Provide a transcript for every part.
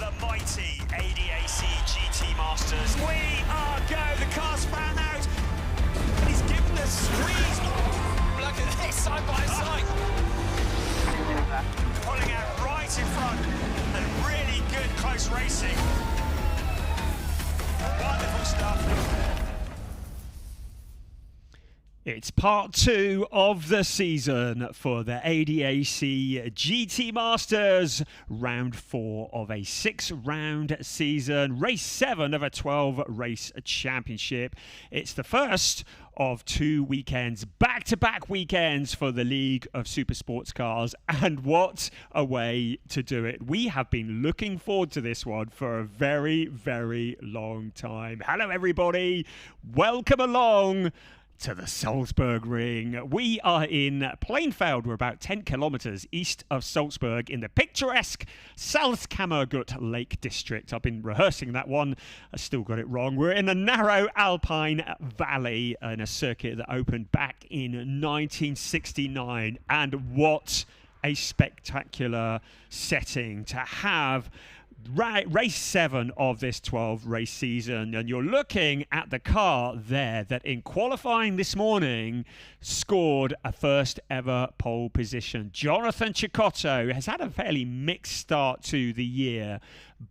the mighty ADAC GT Masters. We are go. The car's found out. And he's given the squeeze. Look at this, side by side. Pulling out right in front. And really good close racing. Wonderful stuff. It's part 2 of the season for the ADAC GT Masters, round 4 of a 6-round season, race 7 of a 12-race championship. It's the first of 2 weekends, back-to-back weekends for the League of Super Sports Cars, and what a way to do it. We have been looking forward to this one for a very, very long time. Hello everybody, welcome along to the Salzburgring. We are in Plainfeld. We're about 10 kilometers east of Salzburg in the picturesque Salzkammergut Lake District. I've been rehearsing that one. I still got it wrong. We're in a narrow alpine valley in a circuit that opened back in 1969. And what a spectacular setting to have. Race 7 of this 12-race season, and you're looking at the car there that in qualifying this morning scored a first ever pole position. Jonathan Cecotto has had a fairly mixed start to the year,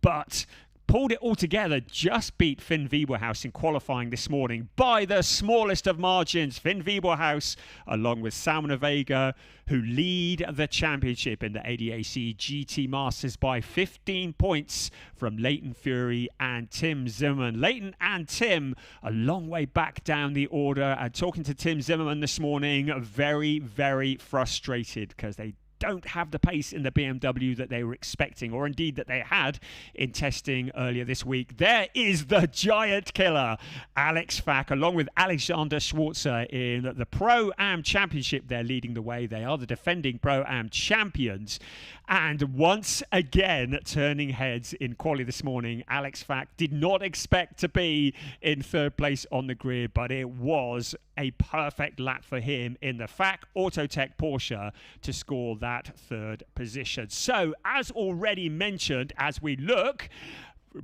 but pulled it all together, just beat Finn Wiebelhaus in qualifying this morning by the smallest of margins. Finn Wiebelhaus, along with Salman Vega, who lead the championship in the ADAC GT Masters by 15 points from Leighton Fury and Tim Zimmerman. Leighton and Tim a long way back down the order, and talking to Tim Zimmerman this morning, very, very frustrated because they don't have the pace in the BMW that they were expecting, or indeed that they had in testing earlier this week. There is the giant killer, Alex Fack, along with Alexander Schwarzer in the Pro-Am Championship. They're leading the way. They are the defending Pro-Am champions. And once again, turning heads in quali this morning, Alex Fack did not expect to be in 3rd place on the grid, but it was a perfect lap for him in the Fack Autotech Porsche to score that 3rd position. So, as already mentioned, as we look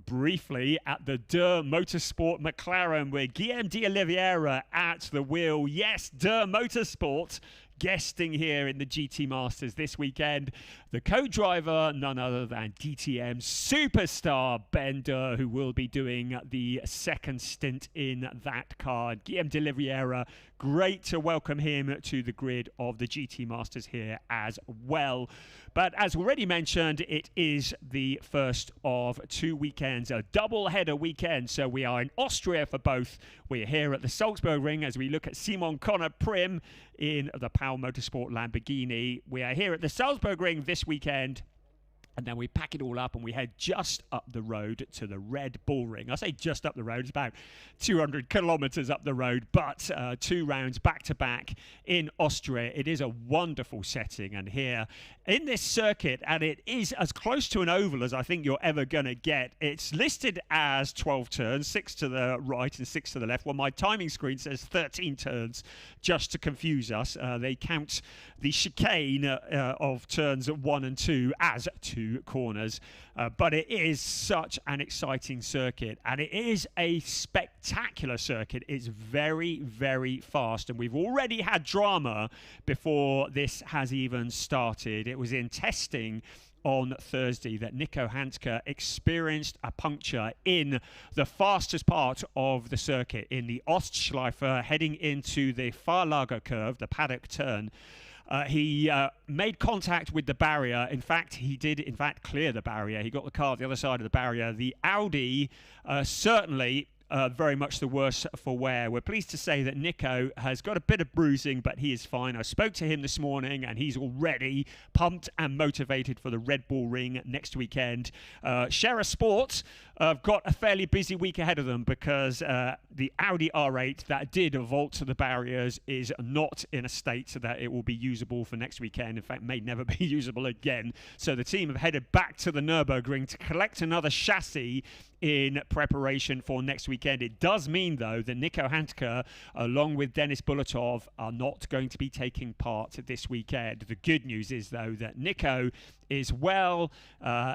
briefly at the Motorsport McLaren with Guillaume d'Oliveira at the wheel. Yes, Motorsport guesting here in the GT Masters this weekend. The co-driver, none other than DTM superstar Ben Durr, who will be doing the 2nd stint in that car. Guillaume d'Oliveira, great to welcome him to the grid of the GT Masters here as well. But as already mentioned, it is the first of 2 weekends, a double-header weekend. So we are in Austria for both. We're here at the Salzburgring as we look at Simon Conner Prim in the Powell Motorsport Lamborghini. We are here at the Salzburgring this weekend, and then we pack it all up and we head just up the road to the Red Bull Ring. I say just up the road, it's about 200 kilometers up the road, but 2 rounds back to back in Austria. It is a wonderful setting, and here in this circuit, and it is as close to an oval as I think you're ever going to get. It's listed as 12 turns, 6 to the right and 6 to the left. Well, my timing screen says 13 turns, just to confuse us. They count the chicane of turns 1 and 2 as 2 corners, but it is such an exciting circuit, and it is a spectacular circuit. It's very, very fast, and we've already had drama before this has even started. It was in testing on Thursday that Nico Handke experienced a puncture in the fastest part of the circuit, in the Ostschleife, heading into the Fahrlager curve, the paddock turn. He made contact with the barrier. In fact, he did, clear the barrier. He got the car at the other side of the barrier. The Audi certainly very much the worse for wear. We're pleased to say that Nico has got a bit of bruising, but he is fine. I spoke to him this morning, and he's already pumped and motivated for the Red Bull Ring next weekend. Scherer Sport have got a fairly busy week ahead of them because the Audi R8 that did vault to the barriers is not in a state so that it will be usable for next weekend. In fact, may never be usable again. So the team have headed back to the Nürburgring to collect another chassis in preparation for next weekend. It does mean, though, that Nico Handke, along with Denis Bulatov, are not going to be taking part this weekend. The good news is, though, that Nico is well.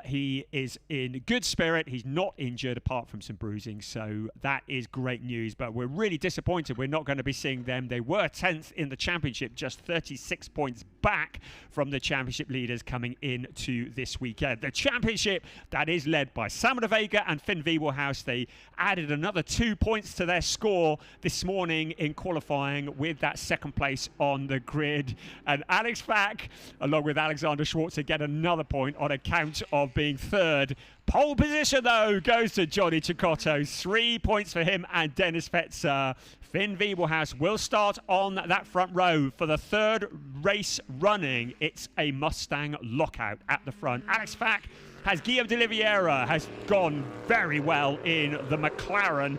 He is in good spirit. He's not injured apart from some bruising, so that is great news. But we're really disappointed we're not going to be seeing them. They were 10th in the championship, just 36 points back from the championship leaders coming into this weekend. The championship that is led by Sam de Vega and Finn Wiebelhaus. They added another 2 points to their score this morning in qualifying with that second place on the grid. And Alex Fack, along with Alexander Schwarzer, get another point on account of being third. Pole position, though, goes to Johnny Cecotto. 3 points for him and Dennis Fetzer. Finn Wiebelhaus will start on that front row for the third race running. It's a Mustang lockout at the front. Alex Fack has Guillaume de Oliveira, has gone very well in the McLaren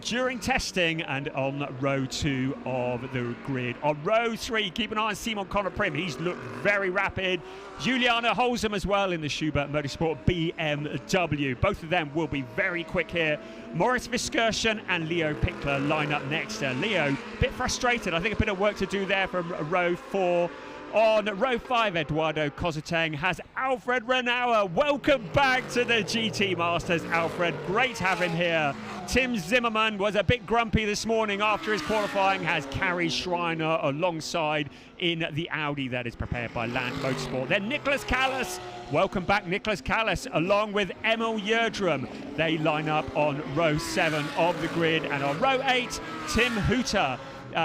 during testing and on row 2 of the grid. On row 3, keep an eye on Simon Conner-Prim. He's looked very rapid. Juliana Holzem as well in the Schubert Motorsport BMW. Both of them will be very quick here. Maurice Viskirchen and Leo Pickler line up next. Leo, a bit frustrated. I think a bit of work to do there from row 4. On row 5, Eduardo Kozateng has Alfred Renauer. Welcome back to the GT Masters, Alfred. Great to have him here. Tim Zimmerman was a bit grumpy this morning after his qualifying, has Carrie Schreiner alongside in the Audi that is prepared by Land Motorsport. Then Nicholas Callas. Welcome back, Nicholas Callas, along with Emil Yerdrum. They line up on row 7 of the grid. And on row 8, Tim Hooter,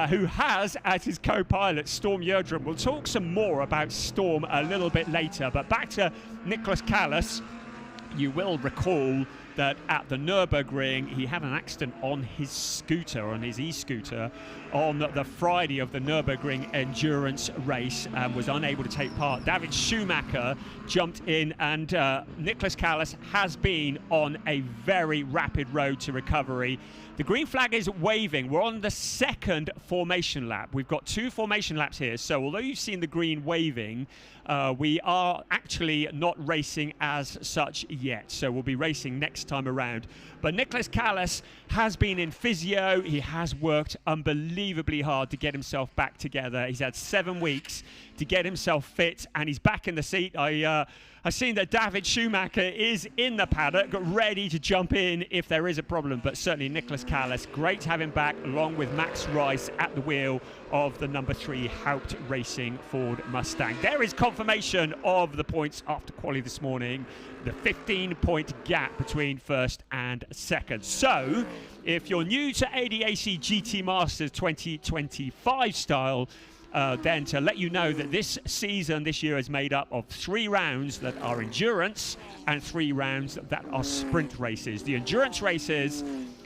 who has as his co-pilot Storm Yerdrum. We'll talk some more about Storm a little bit later, but back to Nicholas Callas. You will recall that at the Nürburgring he had an accident on his scooter, on his e-scooter, on the Friday of the Nürburgring endurance race and was unable to take part. David Schumacher jumped in, and Nicholas Callas has been on a very rapid road to recovery. The green flag is waving. We're on the second formation lap. We've got 2 formation laps here, so although you've seen the green waving, we are actually not racing as such yet, so we'll be racing next time around. But Nicholas Callas has been in physio. He has worked unbelievably hard to get himself back together. He's had 7 weeks to get himself fit, and he's back in the seat. I've seen that David Schumacher is in the paddock, ready to jump in if there is a problem. But certainly Nicholas Callas, great to have him back, along with Max Rice at the wheel of the number 3 Haupt Racing Ford Mustang. There is confirmation of the points after quali this morning. The 15-point gap between first and second. So, if you're new to ADAC GT Masters 2025 style, then to let you know that this season, this year, is made up of 3 rounds that are endurance and 3 rounds that are sprint races. The endurance races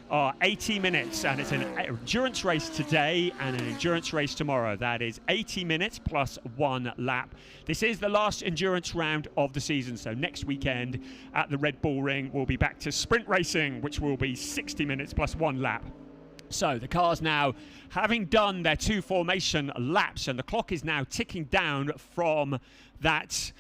are 80 minutes, and it's an endurance race today and an endurance race tomorrow. That is 80 minutes plus 1 lap. This is the last endurance round of the season, so next weekend at the Red Bull Ring we'll be back to sprint racing, which will be 60 minutes plus 1 lap. So the cars now having done their 2 formation laps, and the clock is now ticking down from that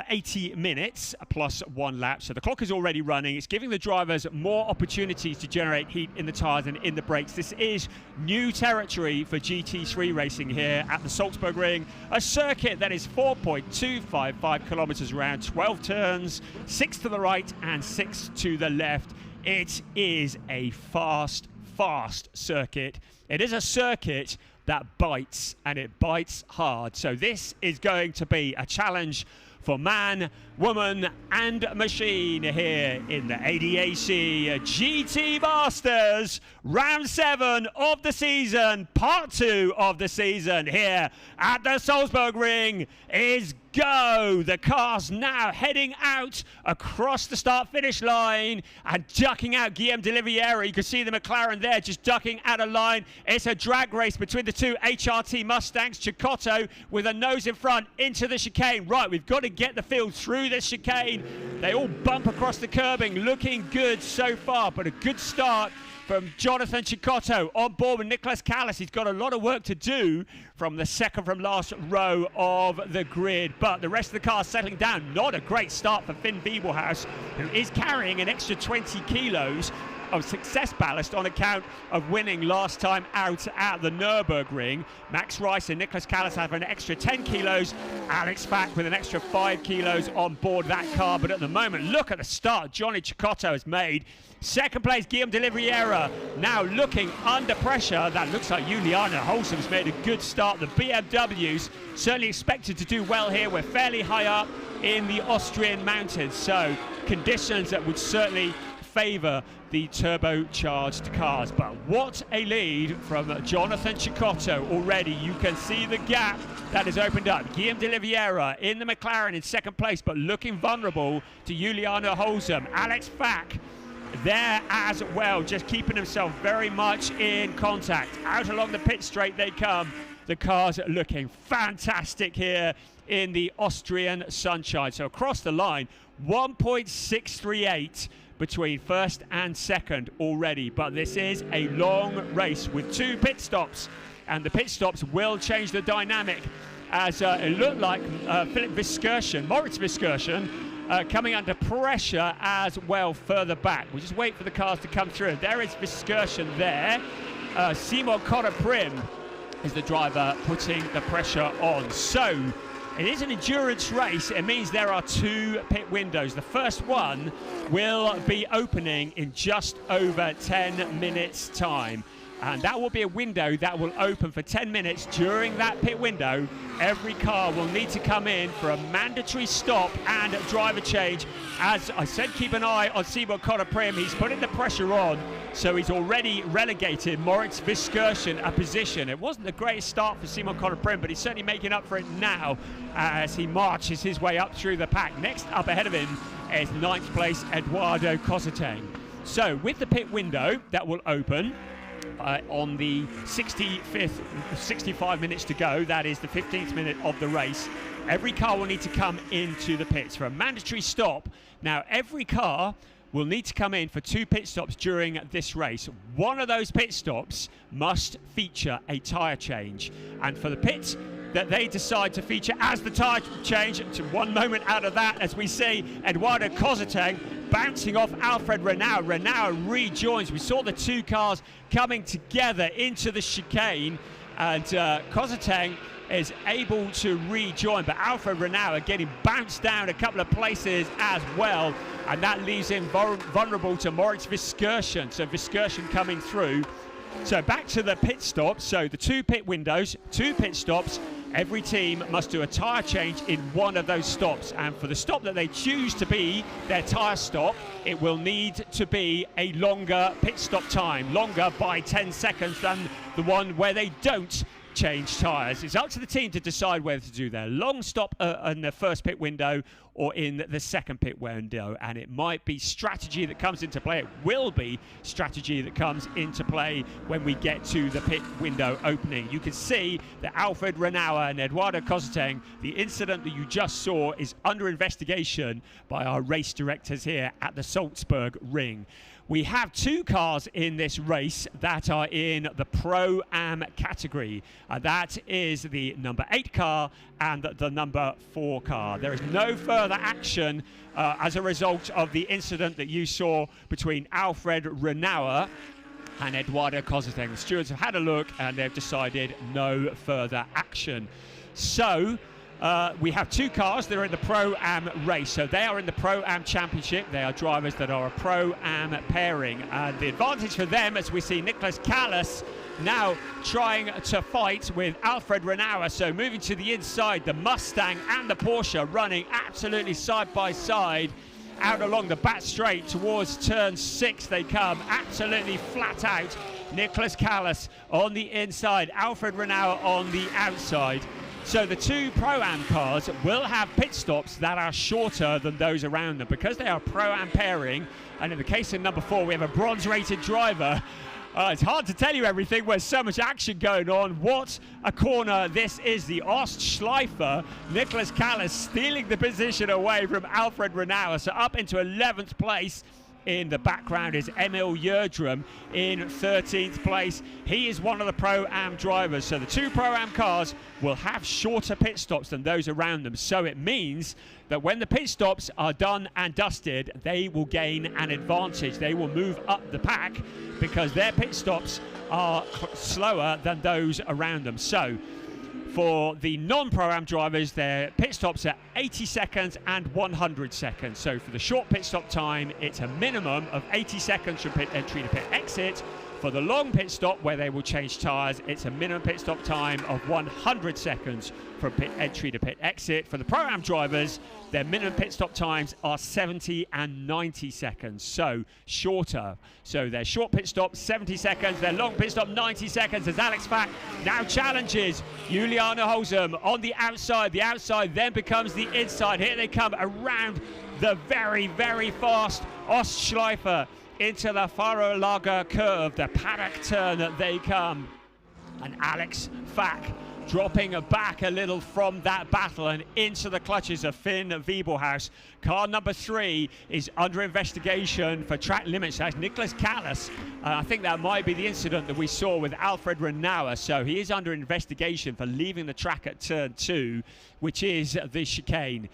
80 minutes plus 1 lap. So the clock is already running. It's giving the drivers more opportunities to generate heat in the tyres and in the brakes. This is new territory for GT3 racing here at the Salzburgring, a circuit that is 4.255 kilometers around, 12 turns, 6 to the right and 6 to the left. It is a fast circuit. It is a circuit that bites, and it bites hard. So this is going to be a challenge for man, woman and machine here in the ADAC GT Masters, round 7 of the season, part 2 of the season here at the Salzburgring is go. The cars now heading out across the start-finish line and ducking out Guillaume de Oliveira. You can see the McLaren there just ducking out of line. It's a drag race between the 2 HRT Mustangs. Cecotto with a nose in front into the chicane. Right, we've got to get the field through this chicane. They all bump across the curbing. Looking good so far, but a good start from Jonathan Cecotto on board with Nicholas Callas. He's got a lot of work to do from the second from last row of the grid, but the rest of the car settling down. Not a great start for Finn Wiebelhaus, who is carrying an extra 20 kilos. of success ballast on account of winning last time out at the Nürburgring. Max Rice and Nicholas Callas have an extra 10 kilos. Alex Fack with an extra 5 kilos on board that car. But at the moment, look at the start Johnny Cicotto has made. Second place, Guillaume de Oliveira, now looking under pressure. That looks like Juliana Holsom's made a good start. The BMWs certainly expected to do well here. We're fairly high up in the Austrian mountains, so conditions that would certainly favour the turbocharged cars. But what a lead from Jonathan Cicotto already. You can see the gap that has opened up. Guillaume de Oliveira in the McLaren in second place, but looking vulnerable to Juliana Holsom. Alex Fack there as well, just keeping himself very much in contact. Out along the pit straight they come. The cars are looking fantastic here in the Austrian sunshine. So across the line, 1.638 between first and second already. But this is a long race with 2 pit stops, and the pit stops will change the dynamic, as it looked like Philip Viskirchen, Moritz Viskirchen, coming under pressure as well further back. We'll just wait for the cars to come through. There is Viskirchen there. Simon Cotter-Prim is the driver putting the pressure on. So it is an endurance race. It means there are 2 pit windows. The first one will be opening in just over 10 minutes time. And that will be a window that will open for 10 minutes. During that pit window, every car will need to come in for a mandatory stop and driver change. As I said, keep an eye on Simon Cotter-Prim. He's putting the pressure on, so he's already relegated Moritz Viskirchen a position. It wasn't the greatest start for Simon Cotter-Prim, but he's certainly making up for it now as he marches his way up through the pack. Next up ahead of him is 9th place Eduardo Cosseteng. So with the pit window that will open on the 65 minutes to go, that is the 15th minute of the race, every car will need to come into the pits for a mandatory stop. Now, every car will need to come in for 2 pit stops during this race. One of those pit stops must feature a tyre change. And for the pits that they decide to feature as the tyre change, to one moment out of that, as we see Eduardo Cosseteng bouncing off Alfred Renauer. Renauer rejoins. We saw the 2 cars coming together into the chicane, and Cosseteng is able to rejoin, but Alfred Renauer getting bounced down a couple of places as well, and that leaves him vulnerable to Moritz Viskirchen. So Viskirchen coming through. So back to the pit stops. So the 2 pit windows, 2 pit stops. Every team must do a tyre change in one of those stops, and for the stop that they choose to be their tyre stop, it will need to be a longer pit stop time, longer by 10 seconds than the one where they don't change tyres. It's up to the team to decide whether to do their long stop in the first pit window or in the second pit window, and it might be strategy that comes into play. It will be strategy that comes into play when we get to the pit window opening. You can see that Alfred Renauer and Eduardo Cosseteng, the incident that you just saw, is under investigation by our race directors here at the Salzburgring. We have 2 cars in this race that are in the Pro-Am category. That is the number 8 car and the number 4 car. There is no further action as a result of the incident that you saw between Alfred Renauer and Eduardo Cosseteng. The stewards have had a look and they've decided no further action. So we have 2 cars that are in the Pro-Am race. So they are in the Pro-Am Championship. They are drivers that are a Pro-Am pairing. And the advantage for them, as we see Nicholas Callas now trying to fight with Alfred Renauer. So moving to the inside, the Mustang and the Porsche running absolutely side by side. Out along the back straight towards turn 6 they come, absolutely flat out. Nicholas Callas on the inside, Alfred Renauer on the outside. So the 2 Pro-Am cars will have pit stops that are shorter than those around them because they are Pro-Am pairing. And in the case of number 4, we have a bronze-rated driver. It's hard to tell you everything. There's so much action going on. What a corner this is. The Ostschleifer. Nicholas Callas stealing the position away from Alfred Renauer. So up into 11th place in the background is Emil Yerdrum in 13th place. He is one of the Pro-Am drivers, so the two Pro-Am cars will have shorter pit stops than those around them. So it means that when the pit stops are done and dusted, they will gain an advantage. They will move up the pack because their pit stops are slower than those around them. So for the non-Pro-Am drivers, their pit stops are 80 seconds and 100 seconds. So for the short pit stop time, it's a minimum of 80 seconds from pit entry to pit exit. For the long pit stop, where they will change tyres, it's a minimum pit stop time of 100 seconds from pit entry to pit exit. For the Pro-Am drivers, their minimum pit stop times are 70 and 90 seconds, so shorter. So their short pit stop, 70 seconds, their long pit stop, 90 seconds, as Alex Fack now challenges Juliana Holzem on the outside. The outside then becomes the inside. Here they come around the very, very fast Ostschleife into the Fahrerlager curve, the paddock turn that they come. And Alex Fack dropping back a little from that battle and into the clutches of Finn Wiebelhaus. Car number 3 is under investigation for track limits. That's Nicholas Callas. I think that might be the incident that we saw with Alfred Renauer. So he is under investigation for leaving the track at turn 2, which is the chicane.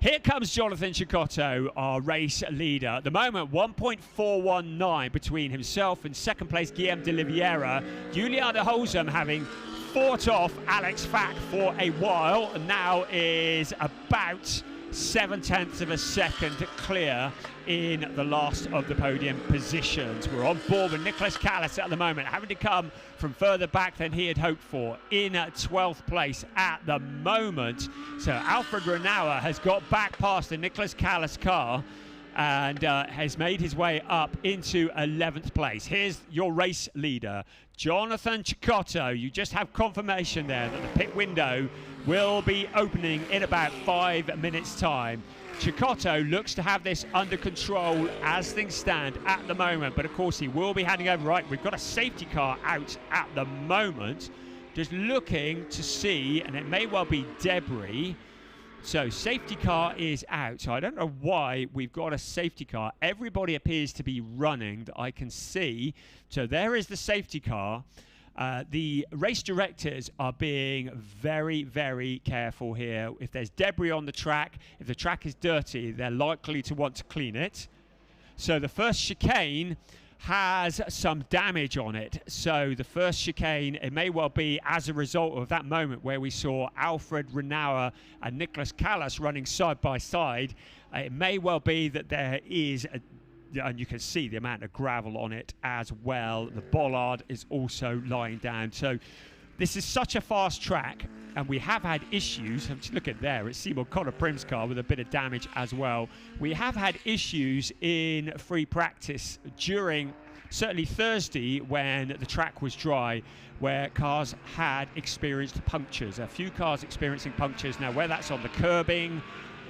Here comes Jonathan Cecotto, our race leader. At the moment, 1.419 between himself and second place Guillaume de Oliveira. Juliana Holzem, having fought off Alex Fack for a while, now is about 0.7 of a second clear in the last of the podium positions. We're on board with Nicholas Callas at the moment, having to come from further back than he had hoped for, in 12th place at the moment. So Alfred Renauer has got back past the Nicholas Callas car and has made his way up into 11th place. Here's your race leader, Jonathan Cecotto. You just have confirmation there that the pit window will be opening in about 5 minutes' time. Cecotto looks to have this under control as things stand at the moment, but of course he will be handing over. Right, we've got a safety car out at the moment, just looking to see, and it may well be debris. So safety car is out. So I don't know why we've got a safety car. Everybody appears to be running that I can see. So there is the safety car. The race directors are being very, very careful here. If there's debris on the track, if the track is dirty, they're likely to want to clean it. So the first chicane has some damage on it. So the first chicane, it may well be as a result of that moment where we saw Alfred Renauer and Nicholas Callas running side by side. It may well be that there is and you can see the amount of gravel on it as well. The bollard is also lying down. So this is such a fast track, and we have had issues. Look at there, it's Simon Connor Prim's car with a bit of damage as well. We have had issues in free practice during, certainly Thursday, when the track was dry, where cars had experienced punctures. A few cars experiencing punctures. Now, whether that's on the curbing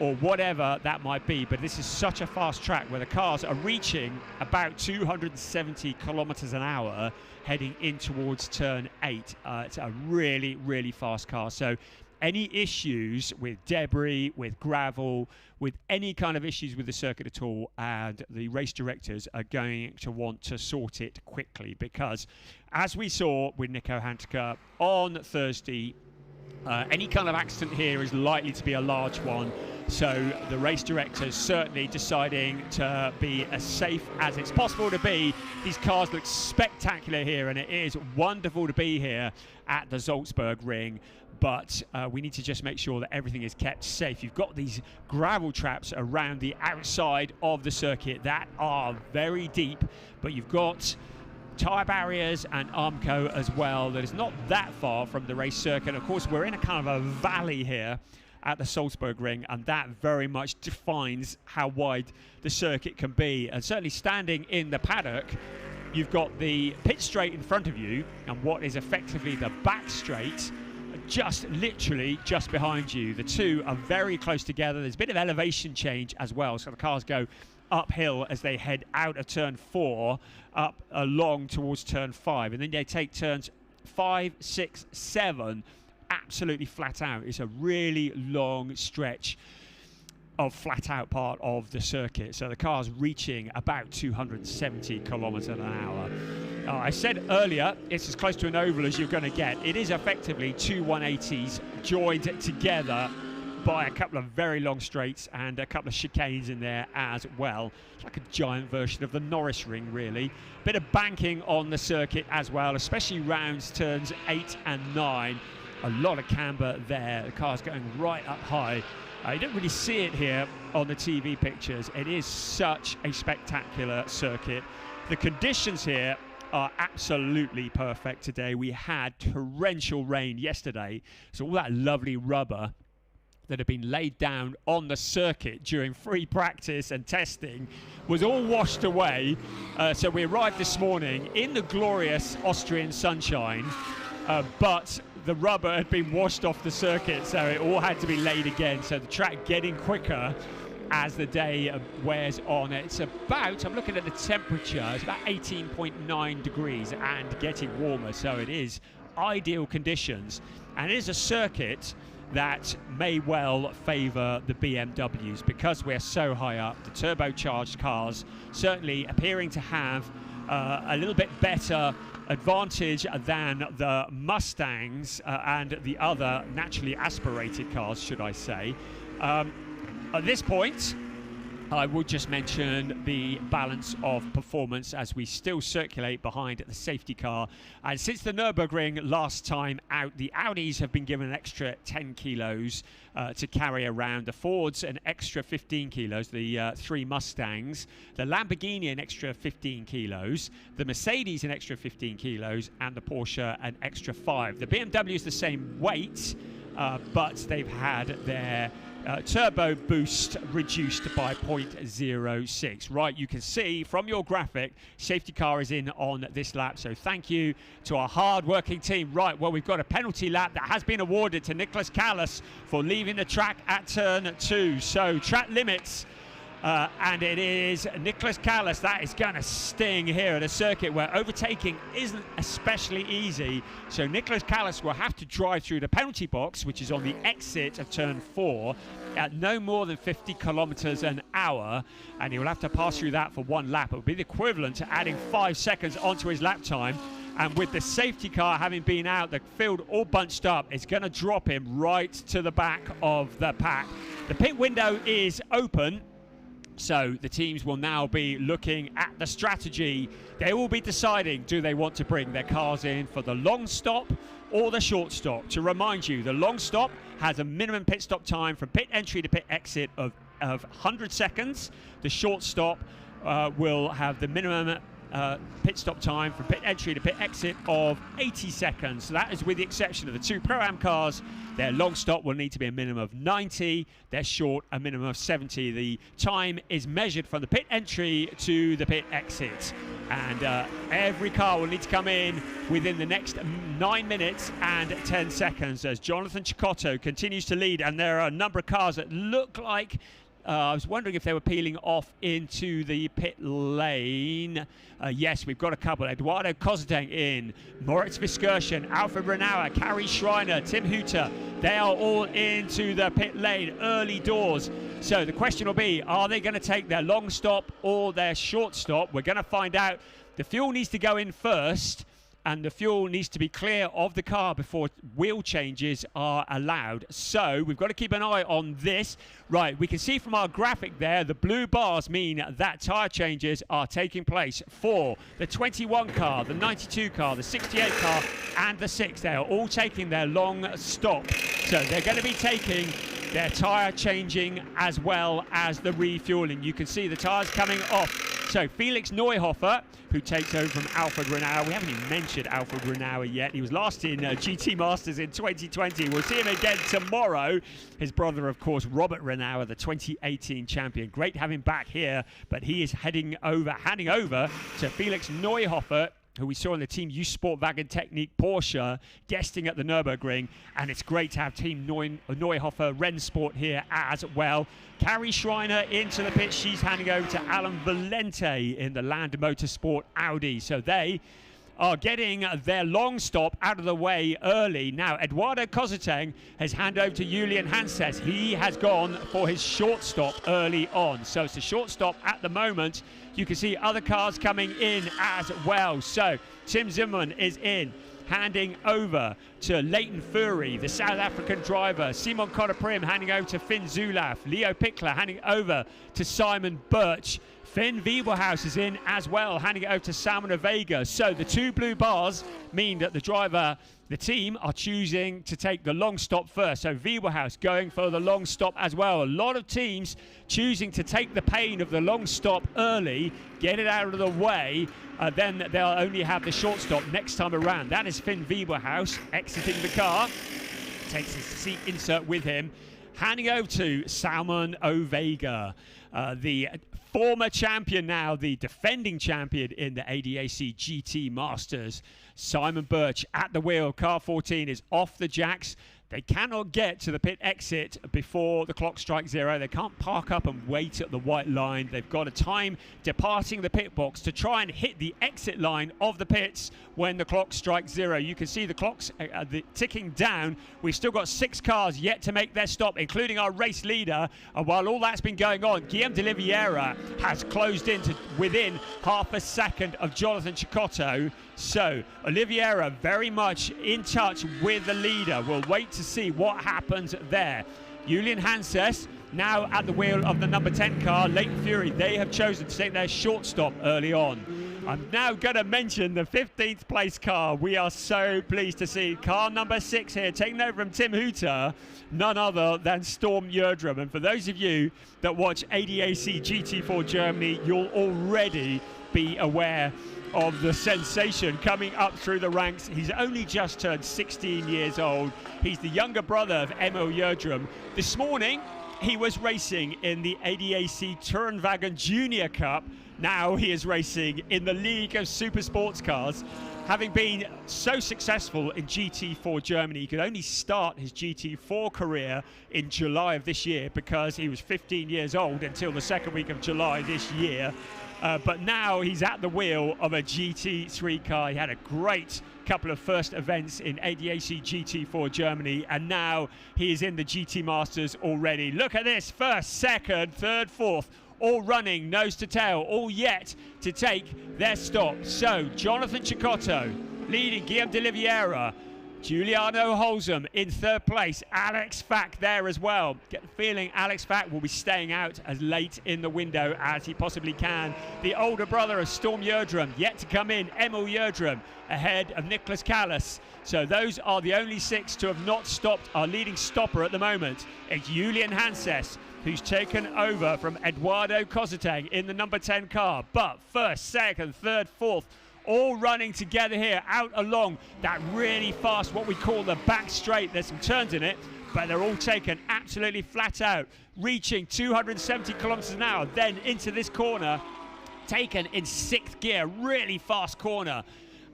or whatever that might be, but this is such a fast track where the cars are reaching about 270 kilometers an hour heading in towards turn 8. It's a really, really fast car. So any issues with debris, with gravel, with any kind of issues with the circuit at all, and the race directors are going to want to sort it quickly, because as we saw with Nico Hanteker on Thursday, any kind of accident here is likely to be a large one. So the race directors certainly deciding to be as safe as it's possible to be. These cars look spectacular here, and it is wonderful to be here at the Salzburgring. But we need to just make sure that everything is kept safe. You've got these gravel traps around the outside of the circuit that are very deep, but you've got tyre barriers and Armco as well that is not that far from the race circuit. Of course, we're in a kind of a valley here at the Salzburgring, and that very much defines how wide the circuit can be. And certainly standing in the paddock, you've got the pit straight in front of you and what is effectively the back straight just literally just behind you. The two are very close together. There's a bit of elevation change as well, so the cars go uphill as they head out of turn 4 up along towards turn 5, and then they take turns 5, 6, 7 absolutely flat out. It's a really long stretch. of flat out part of the circuit. So the car's reaching about 270 kilometers an hour. I said earlier, it's as close to an oval as you're going to get. It is effectively two 180s joined together by a couple of very long straights and a couple of chicanes in there as well. It's like a giant version of the Norris ring, really. Bit of banking on the circuit as well, especially rounds turns 8 and 9. A lot of camber there. The car's going right up high. You don't really see it here on the TV pictures. It is such a spectacular circuit. The conditions here are absolutely perfect today. We had torrential rain yesterday, so all that lovely rubber that had been laid down on the circuit during free practice and testing was all washed away. So we arrived this morning in the glorious Austrian sunshine, but the rubber had been washed off the circuit, so it all had to be laid again. So the track getting quicker as the day wears on. It's about, I'm looking at the temperature, it's about 18.9 degrees and getting warmer, so it is ideal conditions. And it is a circuit that may well favour the BMWs because we're so high up. The turbocharged cars certainly appearing to have a little bit better advantage than the Mustangs and the other naturally aspirated cars, should I say. At this point, I would just mention the balance of performance as we still circulate behind the safety car. And since the Nürburgring last time out, the Audis have been given an extra 10 kilos to carry around. The Fords an extra 15 kilos, the 3 Mustangs. The Lamborghini an extra 15 kilos. The Mercedes an extra 15 kilos. And the Porsche an extra 5. The BMW is the same weight, but they've had their turbo boost reduced by 0.06. Right, you can see from your graphic, safety car is in on this lap, so thank you to our hard-working team. Right, well, we've got a penalty lap that has been awarded to Nicholas Callas for leaving the track at turn 2. So track limits, and it is Nicholas Callas. That is going to sting here at a circuit where overtaking isn't especially easy. So Nicholas Callas will have to drive through the penalty box, which is on the exit of turn 4, at no more than 50 kilometers an hour, and he will have to pass through that for one lap. It would be the equivalent to adding 5 seconds onto his lap time. And with the safety car having been out, the field all bunched up, it's going to drop him right to the back of the pack. The pit window is open, so the teams will now be looking at the strategy. They will be deciding, do they want to bring their cars in for the long stop or the short stop? To remind you, the long stop has a minimum pit stop time from pit entry to pit exit of 100 seconds. The short stop will have the minimum pit stop time from pit entry to pit exit of 80 seconds. So that is with the exception of the 2 Pro-Am cars. Their long stop will need to be a minimum of 90, their short a minimum of 70. The time is measured from the pit entry to the pit exit. And every car will need to come in within the next 9 minutes and 10 seconds as Jonathan Cecotto continues to lead. And there are a number of cars that look like I was wondering if they were peeling off into the pit lane. Yes, we've got a couple. Eduardo Kozateng in, Moritz Viskerschen, Alfred Renauer, Kari Schreiner, Tim Huter. They are all into the pit lane early doors. So the question will be, are they going to take their long stop or their short stop? We're going to find out. The fuel needs to go in first, and the fuel needs to be clear of the car before wheel changes are allowed. So we've got to keep an eye on this. Right, we can see from our graphic there, the blue bars mean that tyre changes are taking place for the 21 car, the 92 car, the 68 car, and the 6. They are all taking their long stop. So they're going to be taking their tyre changing as well as the refueling. You can see the tyres coming off. So Felix Neuhofer, who takes over from Alfred Renauer. We haven't even mentioned Alfred Renauer yet. He was last in GT Masters in 2020. We'll see him again tomorrow. His brother, of course, Robert Renauer, the 2018 champion. Great to have him back here, but he is handing over to Felix Neuhofer, who we saw in the Team U Sportwagen Technique Porsche, guesting at the Nürburgring. And it's great to have Team Neuhofer Rennsport here as well. Kari Schreiner into the pit. She's handing over to Alan Valente in the Land Motorsport Audi. So they are getting their long stop out of the way early. Now, Eduardo Kozateng has handed over to Julian Hanses. He has gone for his short stop early on. So it's a short stop at the moment. You can see other cars coming in as well. So Tim Zimmerman is in, handing over to Leighton Fury, the South African driver. Simon Kodaprim handing over to Finn Zulaf. Leo Pickler handing over to Simon Birch. Finn Wiebelhaus is in as well, handing it over to Salmon Vega. So the two blue bars mean that the team are choosing to take the long stop first. So Wiebelhaus going for the long stop as well. A lot of teams choosing to take the pain of the long stop early, get it out of the way, then they'll only have the short stop next time around. That is Finn Wiebelhaus exiting the car, takes his seat insert with him, handing over to Salmon Ovega, the former champion, now the defending champion in the ADAC GT Masters. Simon Birch at the wheel. Car 14 is off the jacks. They cannot get to the pit exit before the clock strikes 0. They can't park up and wait at the white line. They've got a time departing the pit box to try and hit the exit line of the pits when the clock strikes 0. You can see the clocks ticking down. We've still got 6 cars yet to make their stop, including our race leader. And while all that's been going on, Guillaume de Oliveira has closed in to within half a second of Jonathan Cicotto. So Oliveira very much in touch with the leader. We'll wait to see what happens there. Julian Hanses now at the wheel of the number 10 car. Leighton Fury, they have chosen to take their short stop early on. I'm now going to mention the 15th place car. We are so pleased to see car number 6 here, taking over from Tim Hooter, none other than Storm Yerdrum. And for those of you that watch ADAC GT4 Germany, you'll already be aware of the sensation coming up through the ranks. He's only just turned 16 years old. He's the younger brother of Emil Yerdrum. This morning, he was racing in the ADAC Tourenwagen Junior Cup. Now he is racing in the League of Super Sports Cars. Having been so successful in GT4 Germany, he could only start his GT4 career in July of this year because he was 15 years old until the second week of July this year. But now he's at the wheel of a GT3 car. He had a great couple of first events in ADAC GT4 Germany, and now he is in the GT Masters already. Look at this, first, second, third, fourth, all running nose to tail, all yet to take their stop. So Jonathan Cicotto leading Guillaume de Oliveira. Giuliano Holzem in third place. Alex Fack there as well. Get the feeling Alex Fack will be staying out as late in the window as he possibly can. The older brother of Storm Yerdrum yet to come in, Emil Yerdrum, ahead of Nicholas Callas. So those are the only 6 to have not stopped. Our leading stopper at the moment is Julian Hanses, who's taken over from Eduardo Kozateng in the number 10 car. But first, second, third, fourth, all running together here out along that really fast, what we call the back straight. There's some turns in it, but they're all taken absolutely flat out, reaching 270 kilometers an hour, then into this corner, taken in 6th gear, really fast corner.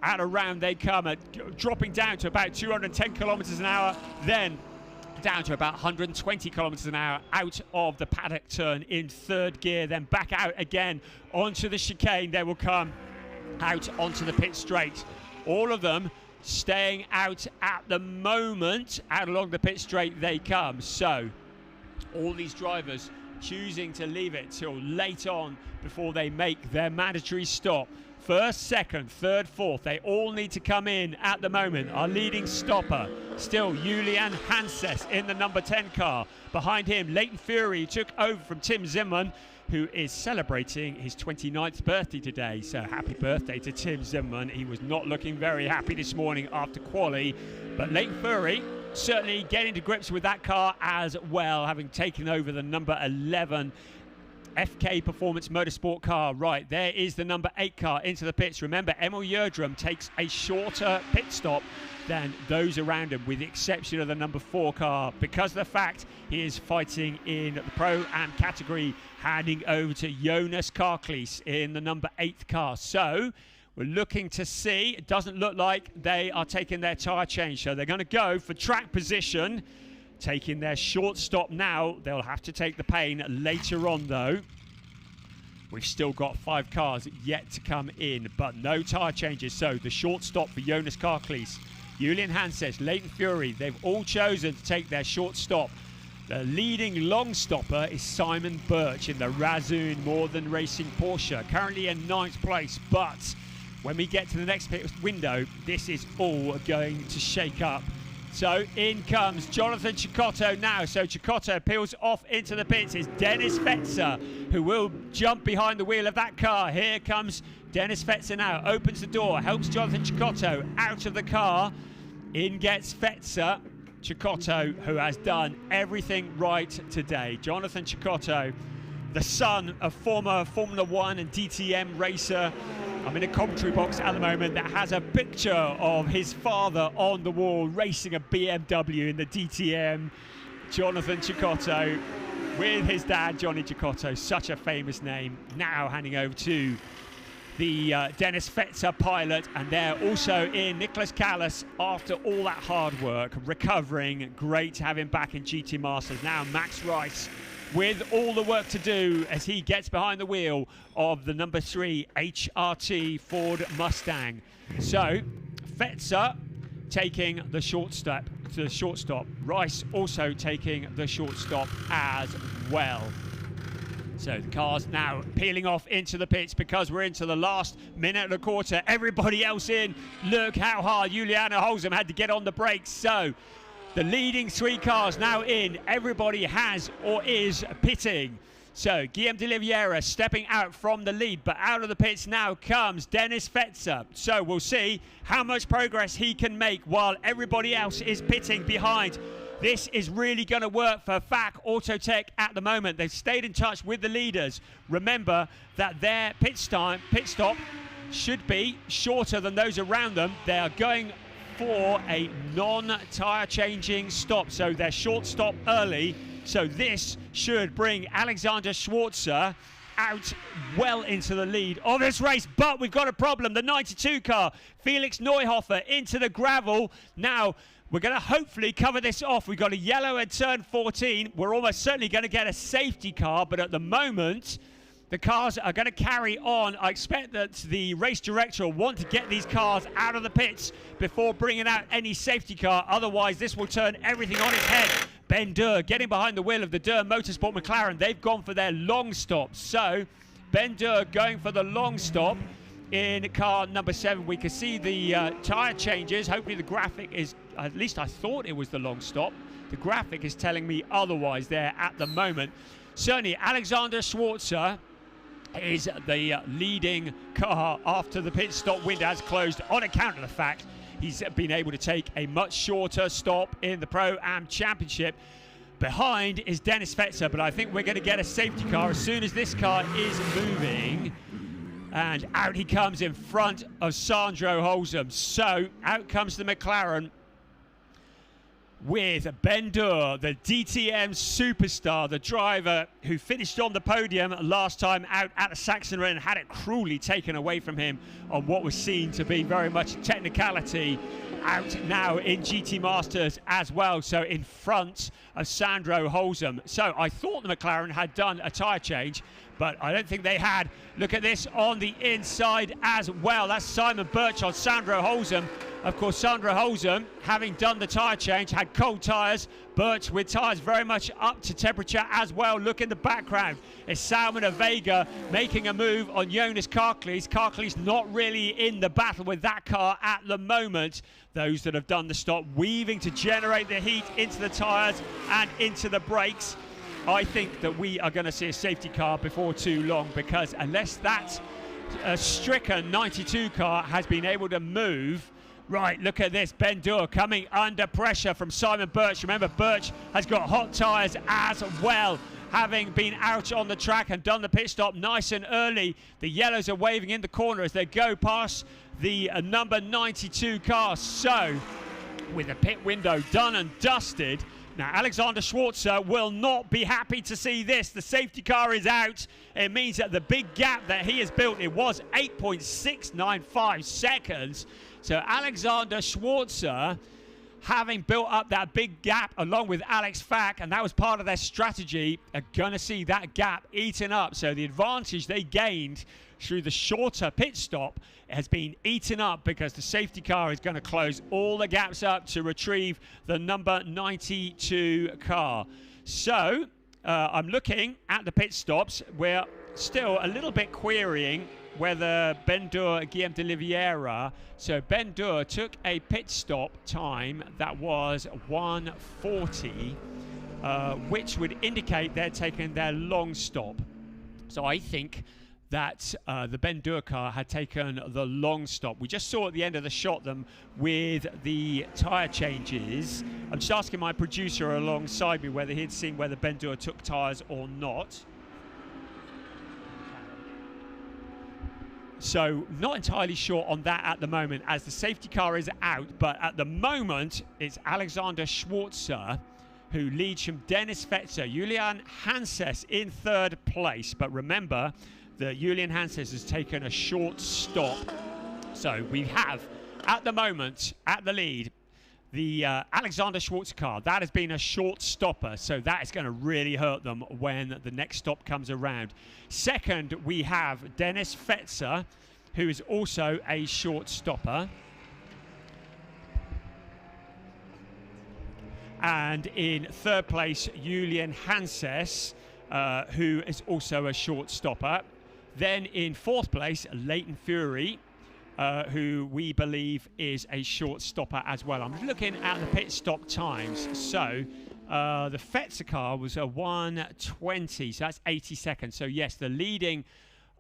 Out around they come, dropping down to about 210 kilometers an hour, then down to about 120 kilometers an hour out of the paddock turn in 3rd gear, then back out again onto the chicane. They will come out onto the pit straight. All of them staying out at the moment. Out along the pit straight they come. So all these drivers choosing to leave it till late on before they make their mandatory stop. First, second, third, fourth, they all need to come in at the moment. Our leading stopper, still Julian Hanses in the number 10 car. Behind him, Leighton Fury took over from Tim Zimmerman, who is celebrating his 29th birthday today. So happy birthday to Tim Zimmerman. He was not looking very happy this morning after quali, but Leighton Fury certainly getting to grips with that car as well, having taken over the number 11 FK Performance Motorsport car. Right, there is the number 8 car into the pits. Remember, Emil Yerdrum takes a shorter pit stop than those around him, with the exception of the number 4 car, because of the fact he is fighting in the Pro-Am category, handing over to Jonas Karklees in the number 8 car. So we're looking to see, it doesn't look like they are taking their tyre change, so they're going to go for track position, taking their short stop now. They'll have to take the pain later on though. We've still got 5 cars yet to come in, but no tyre changes. So the short stop for Jonas Karklees, Julian Hanses, Leighton Fury, they've all chosen to take their short stop. The leading long stopper is Simon Birch in the Razzoon Northern Racing Porsche, currently in 9th place. But when we get to the next pit window, this is all going to shake up. So in comes Jonathan Cecotto now. So Cecotto peels off into the pits. It's Dennis Fetzer who will jump behind the wheel of that car. Here comes Dennis Fetzer now. Opens the door, helps Jonathan Cecotto out of the car. In gets Fetzer. Cecotto, who has done everything right today. Jonathan Cecotto, the son of former Formula 1 and DTM racer. I'm in a commentary box at the moment that has a picture of his father on the wall racing a BMW in the DTM. Jonathan Cecotto with his dad, Johnny Cecotto, such a famous name. Now handing over to the Dennis Fetzer pilot, and they're also in Nicholas Callas after all that hard work, recovering. Great to have him back in GT Masters. Now Max Rice with all the work to do as he gets behind the wheel of the number 3 HRT Ford Mustang. So Fetzer taking the short stop. Rice also taking the short stop as well. So the car's now peeling off into the pits because we're into the last minute and a quarter. Everybody else in. Look how hard Juliana Holzem had to get on the brakes. So the leading 3 cars now in. Everybody has or is pitting. So Guillaume de Oliveira stepping out from the lead, but out of the pits now comes Dennis Fetzer. So we'll see how much progress he can make while everybody else is pitting behind. This is really going to work for FAC Autotech at the moment. They've stayed in touch with the leaders. Remember that their pit stop should be shorter than those around them. They are going for a non-tyre changing stop, so they're short stop early. So this should bring Alexander Schwarzer out well into the lead of this race. But we've got a problem. The 92 car, Felix Neuhofer, into the gravel. Now we're going to hopefully cover this off. We've got a yellow at turn 14. We're almost certainly going to get a safety car, but at the moment the cars are going to carry on. I expect that the race director will want to get these cars out of the pits before bringing out any safety car. Otherwise, this will turn everything on its head. Ben Durr getting behind the wheel of the Durr Motorsport McLaren. They've gone for their long stop. So Ben Durr going for the long stop in car number 7. We can see the tyre changes. Hopefully the graphic is, at least I thought it was the long stop. The graphic is telling me otherwise there at the moment. Certainly Alexander Schwarzer is the leading car after the pit stop window has closed on account of the fact he's been able to take a much shorter stop in the Pro-Am Championship. Behind is Dennis Fetzer, but I think we're going to get a safety car as soon as this car is moving. And out he comes in front of Sandro Holzem. So out comes the McLaren with Ben Durr, the DTM superstar, the driver who finished on the podium last time out at the Sachsenrennen and had it cruelly taken away from him on what was seen to be very much technicality. Out now in GT Masters as well, so in front of Sandro Holzem. So I thought the McLaren had done a tyre change, but I don't think they had. Look at this on the inside as well. That's Simon Birch on Sandro Holzem. Of course, Sandro Holzem, having done the tyre change, had cold tyres. Birch with tyres very much up to temperature as well. Look in the background. It's Salman Vega making a move on Jonas Karklees. Karklees not really in the battle with that car at the moment. Those that have done the stop weaving to generate the heat into the tyres and into the brakes. I think that we are going to see a safety car before too long, because unless that stricken 92 car has been able to move. Right, look at this. Ben Durr coming under pressure from Simon Birch. Remember, Birch has got hot tyres as well, having been out on the track and done the pit stop nice and early. The yellows are waving in the corner as they go past the number 92 car. So, with the pit window done and dusted, now Alexander Schwarzer will not be happy to see this. The safety car is out. It means that the big gap that he has built, it was 8.695 seconds. So Alexander Schwarzer having built up that big gap along with Alex Fack, and that was part of their strategy, are going to see that gap eaten up. So the advantage they gained through the shorter pit stop has been eaten up because the safety car is going to close all the gaps up to retrieve the number 92 car. So I'm looking at the pit stops. We're still a little bit querying whether Ben-Dur, Guillaume de Oliveira, so Ben-Dur took a pit stop time that was 1:40, which would indicate they're taking their long stop. So I think that the Ben-Dur car had taken the long stop. We just saw at the end of the shot them with the tyre changes. I'm just asking my producer alongside me whether he'd seen whether Ben-Dur took tyres or not. So not entirely sure on that at the moment as the safety car is out, but at the moment it's Alexander Schwarzer who leads from Dennis Fetzer. Julian Hanses in third place, but remember that Julian Hanses has taken a short stop. So we have at the moment at the lead the Alexander Schwarzer car. That has been a short stopper, so that is going to really hurt them when the next stop comes around. Second, we have Dennis Fetzer, who is also a short stopper. And in third place, Julian Hanses, who is also a short stopper. Then in fourth place, Leighton Fury, who we believe is a short stopper as well. I'm looking at the pit stop times. So the Fetzer car was a 1:20, so that's 80 seconds. So yes, the leading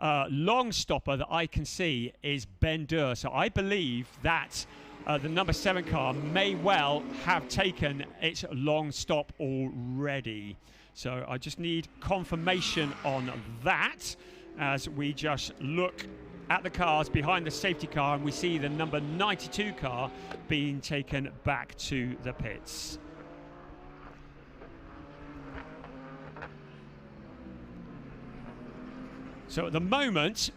long stopper that I can see is Ben-Dur. So I believe that the number 7 car may well have taken its long stop already. So I just need confirmation on that as we just look at the cars behind the safety car, and we see the number 92 car being taken back to the pits. So at the moment,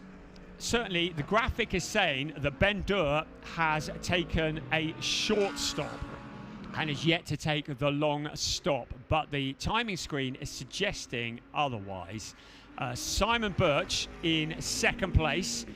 certainly the graphic is saying that Ben-Dur has taken a short stop and is yet to take the long stop, but the timing screen is suggesting otherwise. Simon Birch in second place,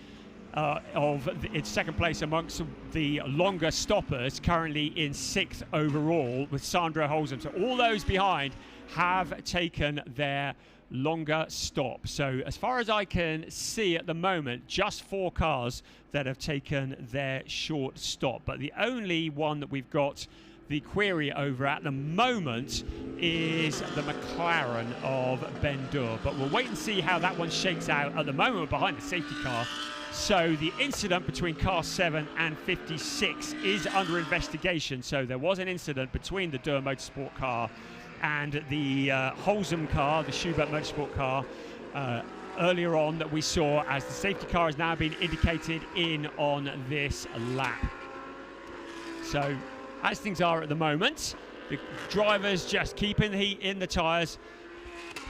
second place amongst the longer stoppers, currently in 6th overall with Sandro Holzem. So all those behind have taken their longer stop. So as far as I can see at the moment, just 4 cars that have taken their short stop. But the only one that we've got the query over at the moment is the McLaren of Ben-Dur. But we'll wait and see how that one shakes out. At the moment, behind the safety car. So the incident between car 7 and 56 is under investigation. So there was an incident between the Dur Motorsport car and the Holzem car, the Schubert Motorsport car, earlier on that we saw, as the safety car has now been indicated in on this lap. So as things are at the moment, the drivers just keeping the heat in the tyres.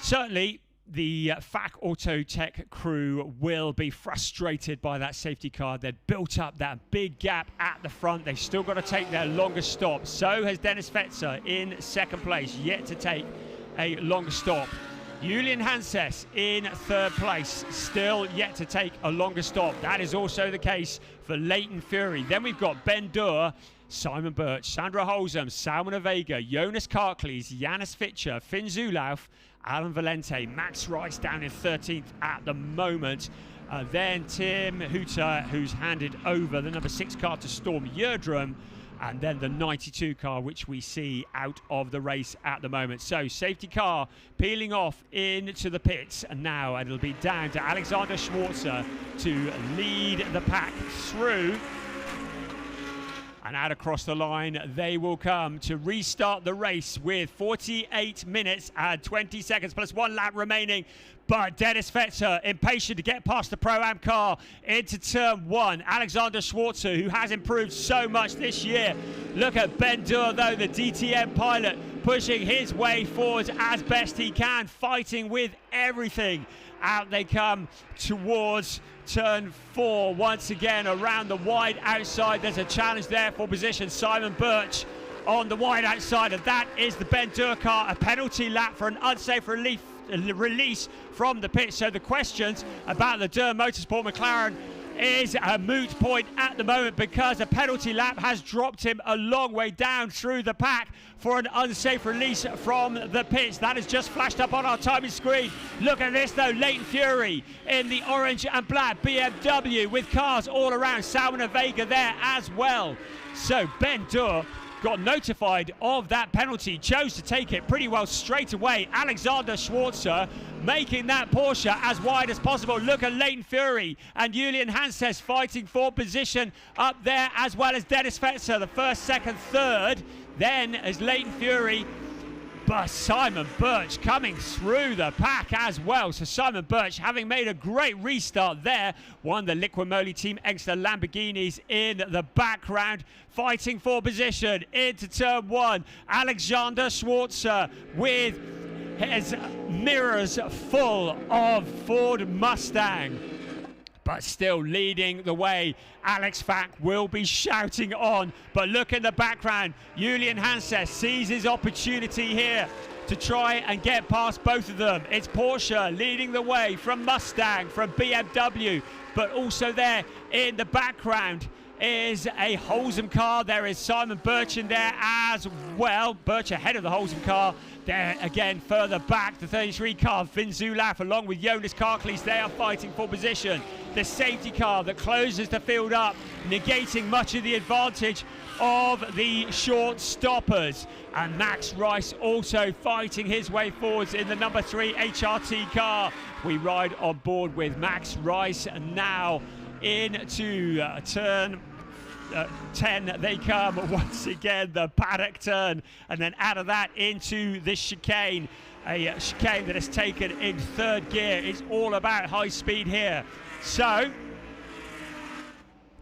Certainly the FAC Autotech crew will be frustrated by that safety car. They've built up that big gap at the front. They've still got to take their longest stop. So has Dennis Fetzer in second place, yet to take a longer stop. Julian Hanses in third place, still yet to take a longer stop. That is also the case for Leighton Fury. Then we've got Ben-Dur, Simon Birch, Sandro Holzem, Salman Vega, Jonas Karklees, Janis Fitcher, Finn Zulauf, Alan Valente, Max Rice down in 13th at the moment. Then Tim Hutter, who's handed over the number 6 car to Storm Yerdrum, and then the 92 car, which we see out of the race at the moment. So safety car peeling off into the pits, and now it'll be down to Alexander Schwarzer to lead the pack through. And out across the line they will come to restart the race with 48 minutes and 20 seconds plus 1 lap remaining. But Dennis Fetzer, impatient to get past the Pro-Am car into turn 1. Alexander Schwarzer, who has improved so much this year. Look at Ben-Dur, though, the DTM pilot, pushing his way forwards as best he can, fighting with everything. Out they come towards turn 4. Once again, around the wide outside, there's a challenge there for position. Simon Birch on the wide outside, and that is the Ben Dur car. A penalty lap for an unsafe release from the pit. So the questions about the Dur Motorsport McLaren is a moot point at the moment, because a penalty lap has dropped him a long way down through the pack for an unsafe release from the pits. That has just flashed up on our timing screen. Look at this though, Leighton Fury in the orange and black BMW with cars all around. Salmon and Vega there as well. So Ben Dur got notified of that penalty, chose to take it pretty well straight away. Alexander Schwarzer making that Porsche as wide as possible. Look at Leighton Fury and Julian Hanses fighting for position up there, as well as Dennis Fetzer, the first, second, third. Then as Leighton Fury, but Simon Birch coming through the pack as well. So Simon Birch, having made a great restart there, won the Liqui Moly Team Extra Lamborghinis in the background, fighting for position into turn one. Alexander Schwarzer with his mirrors full of Ford Mustang, but still leading the way. Alex Fack will be shouting on, but look in the background. Julian Hanses sees his opportunity here to try and get past both of them. It's Porsche leading the way from Mustang, from BMW, but also there in the background is a Holsum car. There is Simon Birch in there as well. Birch ahead of the Holsum car. There again, further back, the 33 car, Finn Zulaf, along with Jonas Karklees, they are fighting for position. The safety car that closes the field up, negating much of the advantage of the short stoppers. And Max Rice also fighting his way forwards in the number 3 HRT car. We ride on board with Max Rice now into turn 10 they come once again, the paddock turn, and then out of that into this chicane, a chicane that is taken in third gear. It's all about high speed here. So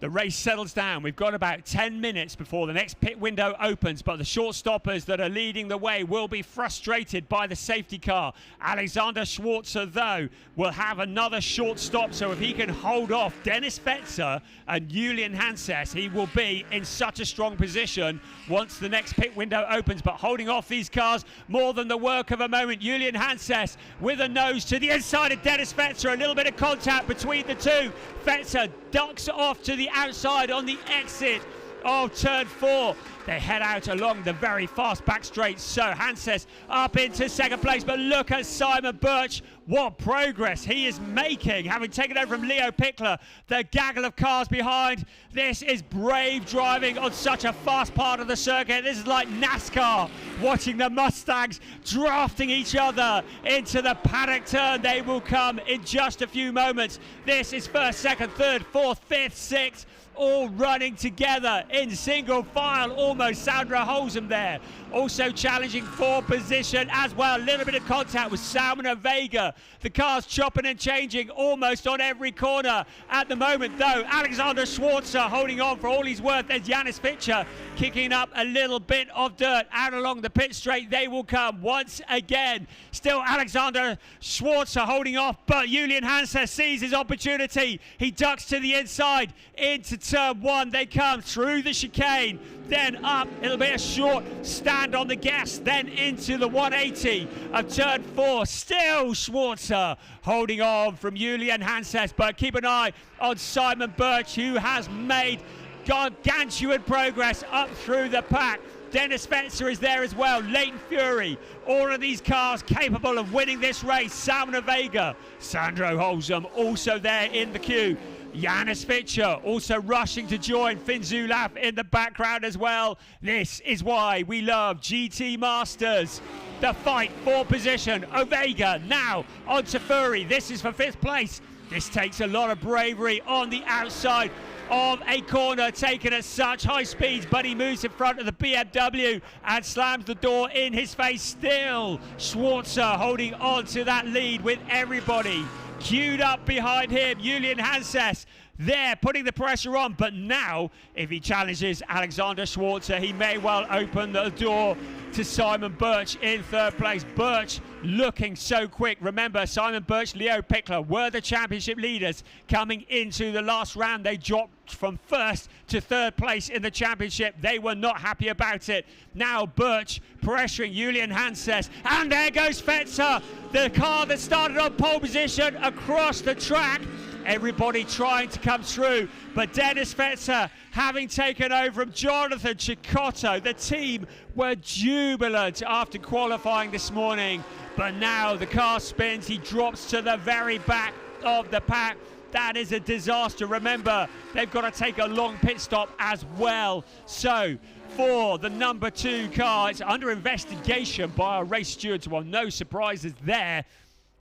the race settles down. We've got about 10 minutes before the next pit window opens, but the short stoppers that are leading the way will be frustrated by the safety car. Alexander Schwarzer, though, will have another short stop, so if he can hold off Dennis Fetzer and Julian Hanses, he will be in such a strong position once the next pit window opens. But holding off these cars more than the work of a moment. Julian Hanses with a nose to the inside of Dennis Fetzer. A little bit of contact between the two. Fetzer ducks off to the outside on the exit of turn 4. They head out along the very fast back straight. So Hanses up into second place, but look at Simon Birch. What progress he is making, having taken over from Leo Pickler. The gaggle of cars behind. This is brave driving on such a fast part of the circuit. This is like NASCAR, watching the Mustangs drafting each other into the paddock turn. They will come in just a few moments. This is first, second, third, fourth, fifth, sixth, all running together in single file. Almost Sandra Holsum there, also challenging for position as well. A little bit of contact with Salmon and Vega. The cars chopping and changing almost on every corner at the moment, though. Alexander Schwarzer holding on for all he's worth. There's Janis Fitcher kicking up a little bit of dirt out along the pit straight. They will come once again. Still Alexander Schwarzer holding off, but Julian Hanses sees his opportunity. He ducks to the inside into turn 1. They come through the chicane, then up. It'll be a short stand on the gas, then into the 180 of turn 4. Still Schwarzer holding on from Julian Hanses, but keep an eye on Simon Birch, who has made gargantuan progress up through the pack. Dennis Fetzer is there as well. Leighton Fury. All of these cars capable of winning this race. Salmon Vega. Sandro Holsum also there in the queue. Janis Fitcher also rushing to join. Finn Zulaf in the background as well. This is why we love GT Masters. The fight for position. Ovega now onto Fury. This is for 5th place. This takes a lot of bravery on the outside of a corner, taken at such high speeds, but he moves in front of the BMW and slams the door in his face. Still Schwarzer holding on to that lead with everybody queued up behind him. Julian Hanses there, putting the pressure on. But now, if he challenges Alexander Schwarzer, he may well open the door to Simon Birch in third place. Birch looking so quick. Remember, Simon Birch, Leo Pickler were the championship leaders coming into the last round. They dropped from first to third place in the championship. They were not happy about it. Now Birch pressuring Julian Hanses, and there goes Fetzer, the car that started on pole position across the track. Everybody trying to come through, but Dennis Fetzer having taken over from Jonathan Cicotto. The team were jubilant after qualifying this morning, but now the car spins. He drops to the very back of the pack. That is a disaster. Remember, they've got to take a long pit stop as well. So for the number 2 car, it's under investigation by our race stewards. Well, no surprises there.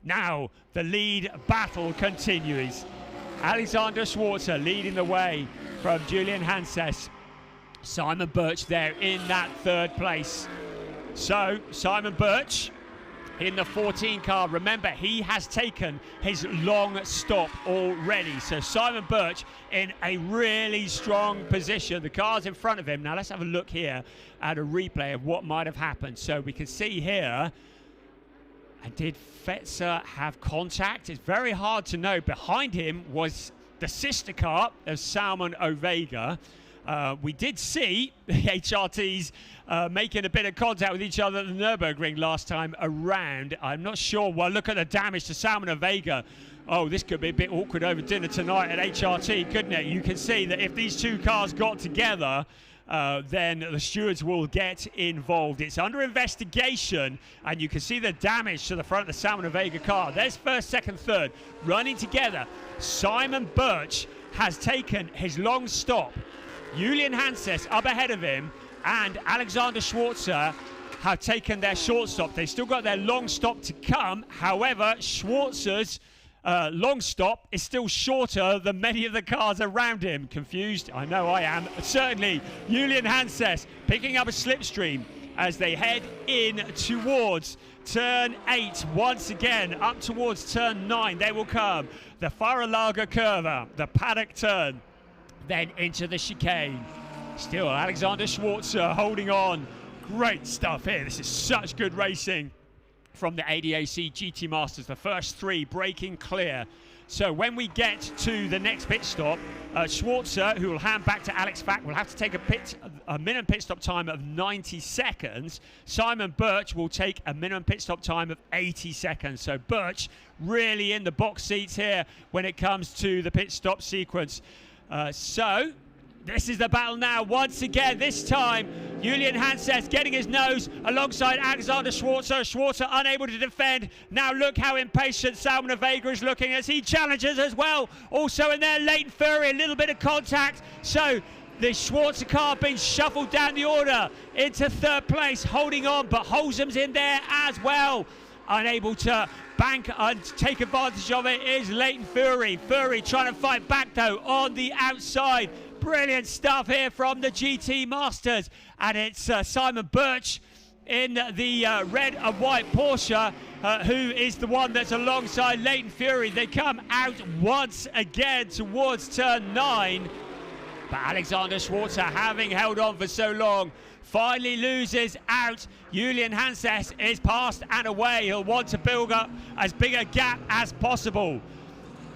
Now the lead battle continues. Alexander Schwarzer leading the way from Julian Hanses. Simon Birch there in that third place. So Simon Birch in the 14 car. Remember, he has taken his long stop already. So Simon Birch in a really strong position. The car's in front of him. Now let's have a look here at a replay of what might have happened. So we can see here, and did Fetzer have contact? It's very hard to know. Behind him was the sister car of Salmon Ovega. We did see the HRTs making a bit of contact with each other at the Nürburgring last time around. I'm not sure. Well, look at the damage to Salmon Ovega. Oh, this could be a bit awkward over dinner tonight at HRT, couldn't it? You can see that if these two cars got together, then the stewards will get involved. It's under investigation, and you can see the damage to the front of the Salmon Ovega car. There's first, second, third running together. Simon Birch has taken his long stop. Julian Hanses up ahead of him, and Alexander Schwarzer have taken their short stop. They've still got their long stop to come. However, Schwarzer's long stop is still shorter than many of the cars around him. Confused? I know I am. Certainly, Julian Hanses picking up a slipstream as they head in towards turn 8. Once again, up towards turn 9. They will come. The Faralaga curve, the paddock turn, then into the chicane. Still, Alexander Schwarzer holding on. Great stuff here. This is such good racing from the ADAC GT Masters. The first 3 breaking clear. So when we get to the next pit stop, Schwarzer, who will hand back to Alex Fack, will have to take a minimum pit stop time of 90 seconds. Simon Birch will take a minimum pit stop time of 80 seconds. So Birch really in the box seats here when it comes to the pit stop sequence. So this is the battle now. Once again, this time, Julian Hanses getting his nose alongside Alexander Schwarzer. Schwarzer unable to defend. Now look how impatient Salmon Ovega is looking as he challenges as well. Also in there, Leighton Fury, a little bit of contact. So the Schwarzer car being shuffled down the order into third place, holding on, but Holzham's in there as well. Unable to bank and take advantage of it is Leighton Fury. Fury trying to fight back though on the outside. Brilliant stuff here from the GT Masters, and it's Simon Birch in the red and white Porsche who is the one that's alongside Leighton Fury. They come out once again towards turn 9, but Alexander Schwarzer, having held on for so long, finally loses out. Julian Hanses is past and away. He'll want to build up as big a gap as possible.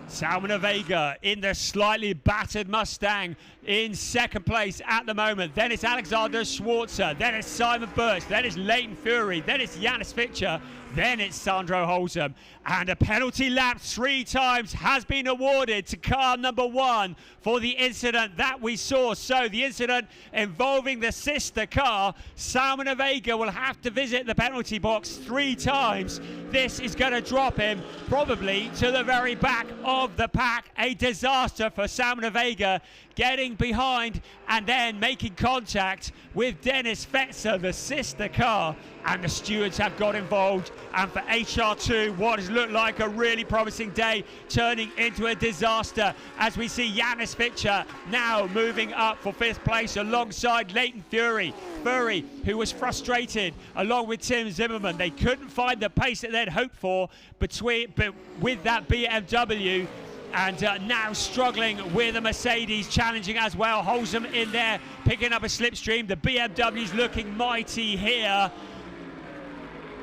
Salmon Ovega in the slightly battered Mustang in second place at the moment. Then it's Alexander Schwarzer. Then it's Simon Birch. Then it's Leighton Fury. Then it's Janis Fitcher. Then it's Sandro Holzham. And a penalty lap 3 times has been awarded to car number 1 for the incident that we saw. So the incident involving the sister car, Salmon Ovega will have to visit the penalty box 3 times. This is going to drop him probably to the very back of the pack. A disaster for Salmon Ovega, getting behind and then making contact with Dennis Fetzer, the sister car, and the stewards have got involved. And for HR2, what has looked like a really promising day turning into a disaster as we see Janis Fitcher now moving up for 5th place alongside Leighton Fury. Fury, who was frustrated along with Tim Zimmerman. They couldn't find the pace that they'd hoped for with that BMW. And now struggling with a Mercedes, challenging as well. Holds them in there, picking up a slipstream. The BMW's looking mighty here,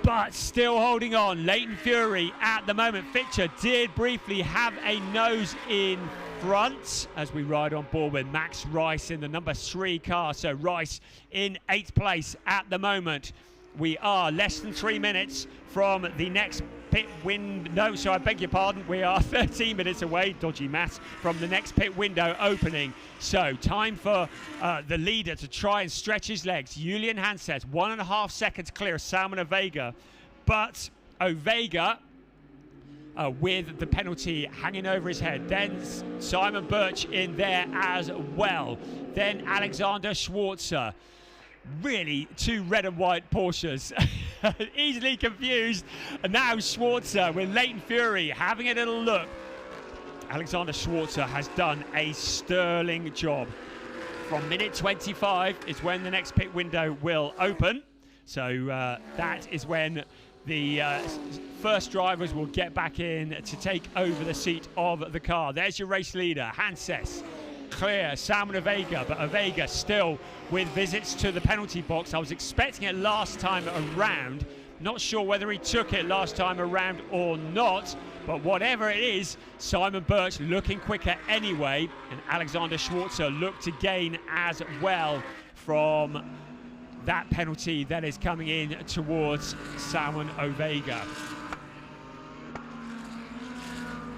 but still holding on. Leighton Fury at the moment. Fitcher did briefly have a nose in front as we ride on board with Max Rice in the number 3 car. So Rice in 8th place at the moment. We are less than 3 minutes from the next pit window. So I beg your pardon, we are 13 minutes away, dodgy maths, from the next pit window opening. So time for the leader to try and stretch his legs. Julian Hanses, 1.5 seconds clear of Salman Ovega, but Ovega with the penalty hanging over his head. Then Simon Birch in there as well. Then Alexander Schwarzer. Really, 2 red and white Porsches. Easily confused. And now Schwarzer with Leighton Fury having a little look. Alexander Schwarzer has done a sterling job. From minute 25 is when the next pit window will open. So that is when the first drivers will get back in to take over the seat of the car. There's your race leader, Hanses. Clear, Salman Ovega, but Ovega still with visits to the penalty box. I was expecting it last time around. Not sure whether he took it last time around or not, but whatever it is, Simon Birch looking quicker anyway, and Alexander Schwarzer looked to gain as well from that penalty that is coming in towards Salman Ovega.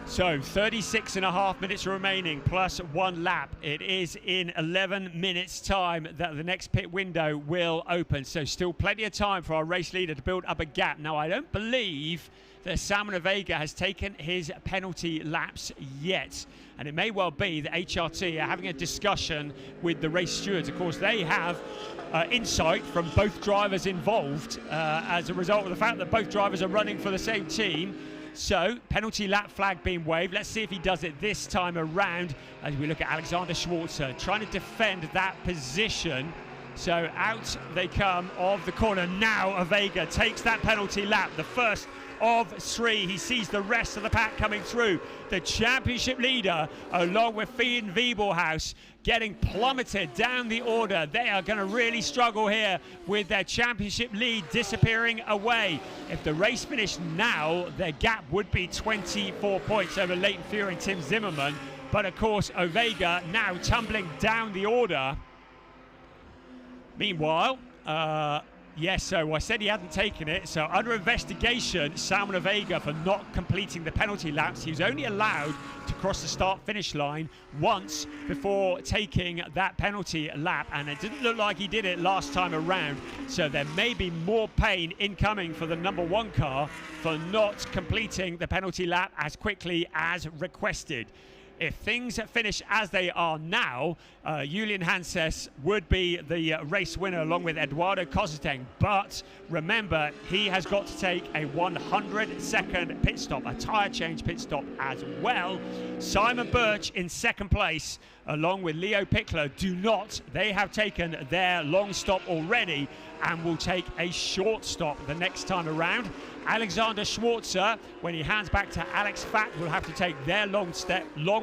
So 36.5 minutes remaining plus 1 lap. It is in 11 minutes time that the next pit window will open. So still plenty of time for our race leader to build up a gap. Now I don't believe that Salman Ovega has taken his penalty laps yet. And it may well be that HRT are having a discussion with the race stewards. Of course, they have insight from both drivers involved as a result of the fact that both drivers are running for the same team. So, penalty lap flag being waved. Let's see if he does it this time around as we look at Alexander Schwarzer trying to defend that position. So, out they come of the corner. Now, Ovega takes that penalty lap, the first of 3. He sees the rest of the pack coming through. The championship leader, along with Fien Wiebelhaus, getting plummeted down the order. They are going to really struggle here with their championship lead disappearing away. If the race finished now, their gap would be 24 points over Leighton Fury and Tim Zimmerman. But of course, Ovega now tumbling down the order. Meanwhile, yes, so I said he hadn't taken it. So under investigation, Salman Ovega for not completing the penalty laps. He was only allowed to cross the start-finish line once before taking that penalty lap, and it didn't look like he did it last time around. So there may be more pain incoming for the number 1 car for not completing the penalty lap as quickly as requested. If things finish as they are now, Julian Hanses would be the race winner along with Eduardo Cosseteng. But remember, he has got to take a 100-second pit stop, a tyre change pit stop as well. Simon Birch in 2nd place, along with Leo Pickler, they have taken their long stop already and will take a short stop the next time around. Alexander Schwarzer, when he hands back to Alex Fack, will have to take their long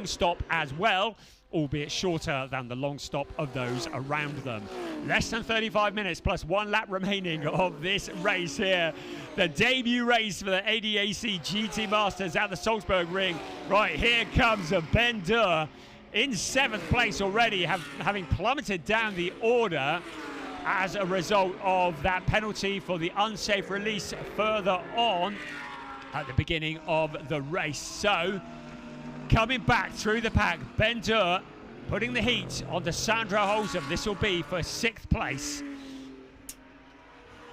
stop as well, albeit shorter than the long stop of those around them. Less than 35 minutes plus 1 lap remaining of this race here. The debut race for the ADAC GT Masters at the Salzburgring. Right, here comes Ben Durr in 7th place already, having plummeted down the order as a result of that penalty for the unsafe release further on at the beginning of the race. So, coming back through the pack, Ben Durr putting the heat on to Sandro Holzem. This will be for 6th place.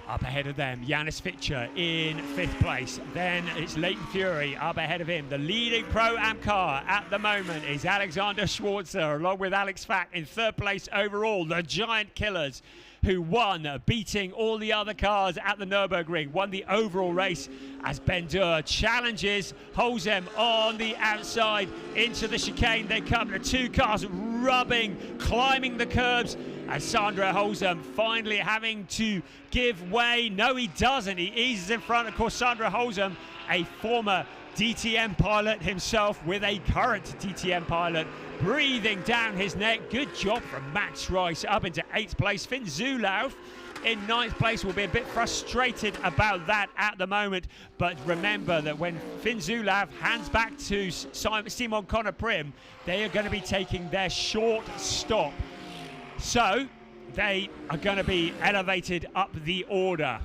Up ahead of them, Janis Fitcher in 5th place. Then it's Leighton Fury up ahead of him. The leading Pro-Am car at the moment is Alexander Schwarzer, along with Alex Fack in 3rd place overall. The Giant Killers, who won, beating all the other cars at the Nürburgring, won the overall race as Ben Durr challenges Holzem on the outside into the chicane. They come, the 2 cars rubbing, climbing the curbs As Sandro Holzem finally having to give way. No, he doesn't. He eases in front. Of course, Sandro Holzem, a former DTM pilot himself with a current DTM pilot, breathing down his neck. Good job from Max Rice up into 8th place. Finn Zulauf in 9th place will be a bit frustrated about that at the moment, but remember that when Finn Zulauf hands back to Simon Connor Prim, they are going to be taking their short stop, so they are going to be elevated up the order.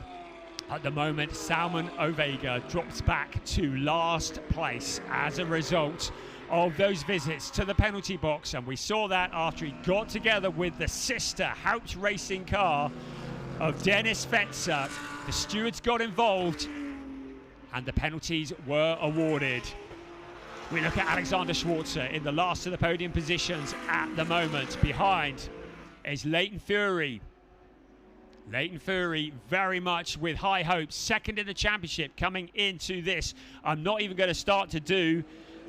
At the moment, Salmon Ovega drops back to last place as a result of those visits to the penalty box, and we saw that after he got together with the sister Haupt racing car of Dennis Fetzer. The stewards got involved and the penalties were awarded. We look at Alexander Schwarzer in the last of the podium positions at the moment. Behind is Leighton Fury. Leighton Fury very much with high hopes, second in the championship coming into this. I'm not even going to start to do